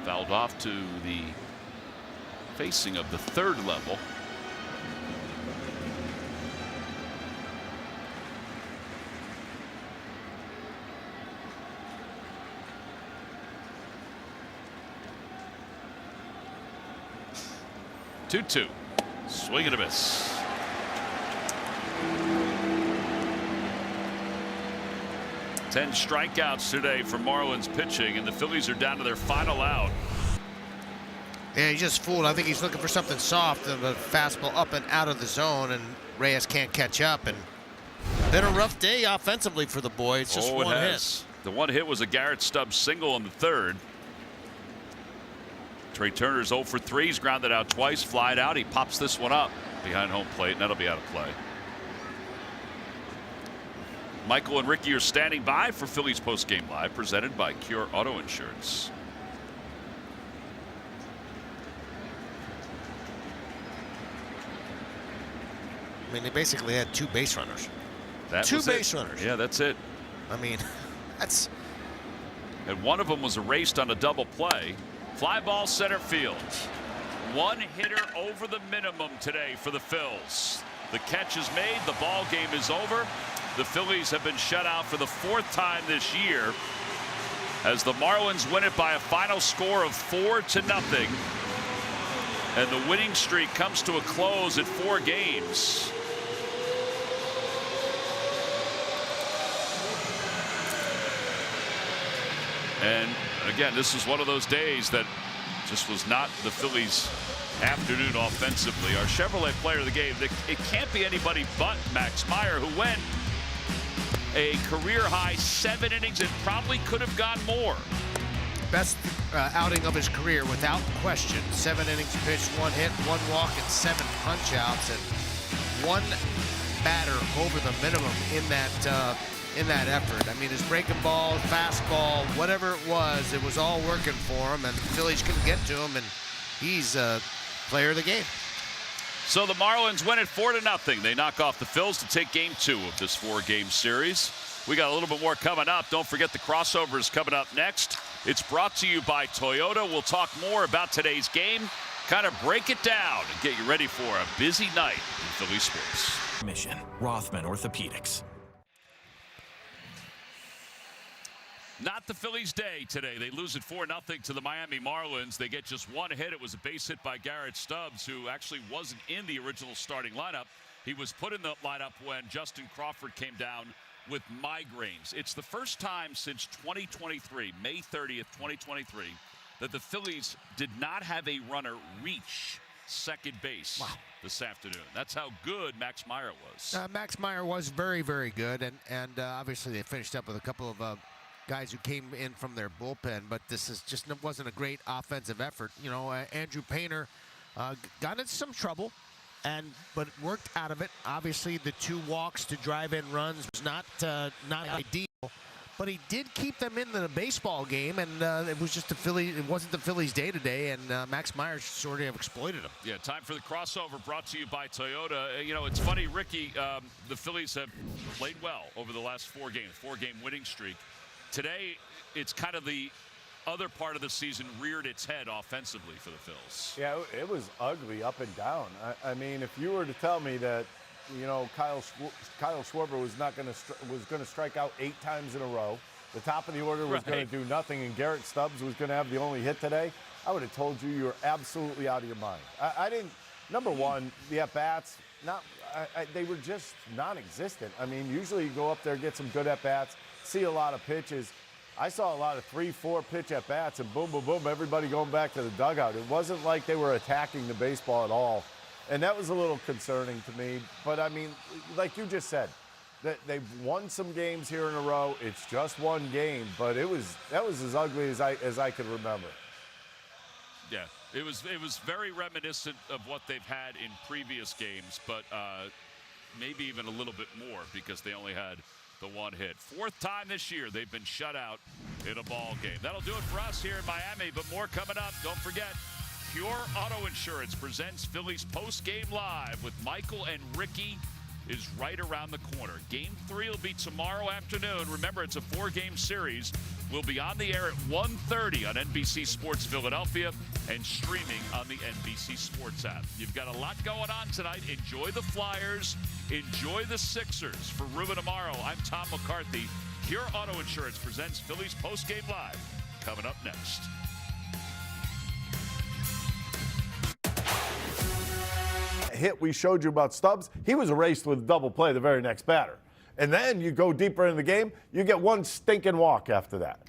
Speaker 1: Fouled off to the facing of the 3rd level. Two. Swing and a miss. Ten strikeouts today for Marlins pitching, and the Phillies are down to their final out.
Speaker 2: Yeah, he just fooled. I think he's looking for something soft, a fastball up and out of the zone, and Reyes can't catch up. And been a rough day offensively for the boy. It's just one hit.
Speaker 1: The one hit was a Garrett Stubbs single in the 3rd. Trey Turner's 0 for 3. He's grounded out twice, flied out. He pops this one up behind home plate, and that'll be out of play. Michael and Ricky are standing by for Phillies postgame live, presented by Cure Auto Insurance.
Speaker 2: I mean, they basically had 2 base runners.
Speaker 1: Two
Speaker 2: base runners.
Speaker 1: Yeah, that's it.
Speaker 2: I mean, that's.
Speaker 1: And one of them was erased on a double play. Fly ball center field. One hitter over the minimum today for the Phils. The catch is made. The ball game is over. The Phillies have been shut out for the 4th time this year, as the Marlins win it by a final score of 4-0. And the winning streak comes to a close at 4 games. And again, this is one of those days that just was not the Phillies' afternoon offensively. Our Chevrolet player of the game, it can't be anybody but Max Meyer, who went a career-high 7 innings and probably could have gone more.
Speaker 2: Best outing of his career, without question. 7 innings pitched, 1 hit, 1 walk, and 7 punch-outs, and 1 batter over the minimum in that effort. I mean, his breaking ball, fastball, whatever it was all working for him, and the Phillies couldn't get to him, and he's player of the game.
Speaker 1: So the Marlins win it 4-0. They knock off the Phils to take game 2 of this 4-game series. We got a little bit more coming up. Don't forget the crossovers coming up next. It's brought to you by Toyota. We'll talk more about today's game, kind of break it down, and get you ready for a busy night in Philly sports.
Speaker 8: Mission Rothman Orthopedics.
Speaker 1: Not the Phillies' day today. They lose it 4-0 to the Miami Marlins. They get just 1 hit. It was a base hit by Garrett Stubbs, who actually wasn't in the original starting lineup. He was put in the lineup when Justin Crawford came down with migraines. It's the first time since 2023, May 30th, 2023, that the Phillies did not have a runner reach second base this afternoon. That's how good Max Meyer was.
Speaker 2: Max Meyer was very, very good, and obviously they finished up with a couple of guys who came in from their bullpen, but this is just wasn't a great offensive effort. You know, Andrew Painter got into some trouble, but worked out of it. Obviously, the 2 walks to drive in runs was not ideal, but he did keep them in the baseball game, and it was just it wasn't the Phillies' day today, and Max Meyer sort of exploited them.
Speaker 1: Yeah, time for the crossover, brought to you by Toyota. You know, it's funny, Ricky, the Phillies have played well over the last 4 games, 4-game winning streak. Today, it's kind of the other part of the season reared its head offensively for the Phils.
Speaker 9: Yeah, it was ugly up and down. I mean, if you were to tell me that, you know, Kyle Schwarber was going to strike out 8 times in a row, the top of the order was going to do nothing, and Garrett Stubbs was going to have the only hit today, I would have told you were absolutely out of your mind. I didn't. Number one, the at-bats, they were just non-existent. I mean, usually you go up there, get some good at-bats, see a lot of pitches. I saw a lot of 3-4 pitch at bats, and boom, boom, boom, everybody going back to the dugout. It wasn't like they were attacking the baseball at all, and that was a little concerning to me. But I mean, like you just said, that they've won some games here in a row. It's just 1 game, but that was as ugly as I could remember.
Speaker 1: Yeah, it was very reminiscent of what they've had in previous games, but maybe even a little bit more because they only had the 1 hit. 4th time this year they've been shut out in a ball game. That'll do it for us here in Miami, but more coming up. Don't forget, Pure Auto Insurance presents Phillies Post-Game Live with Michael and Ricky is right around the corner. Game 3 will be tomorrow afternoon. Remember, it's a 4-game series. We'll be on the air at 1:30 on NBC Sports Philadelphia and streaming on the NBC Sports app. You've got a lot going on tonight. Enjoy the Flyers. Enjoy the Sixers. For Ruben Amaro, I'm Tom McCarthy. Pure Auto Insurance presents Phillies Post-Game Live. Coming up next.
Speaker 9: Hit we showed you about Stubbs, he was erased with double play the very next batter. And then you go deeper in the game, you get 1 stinking walk after that.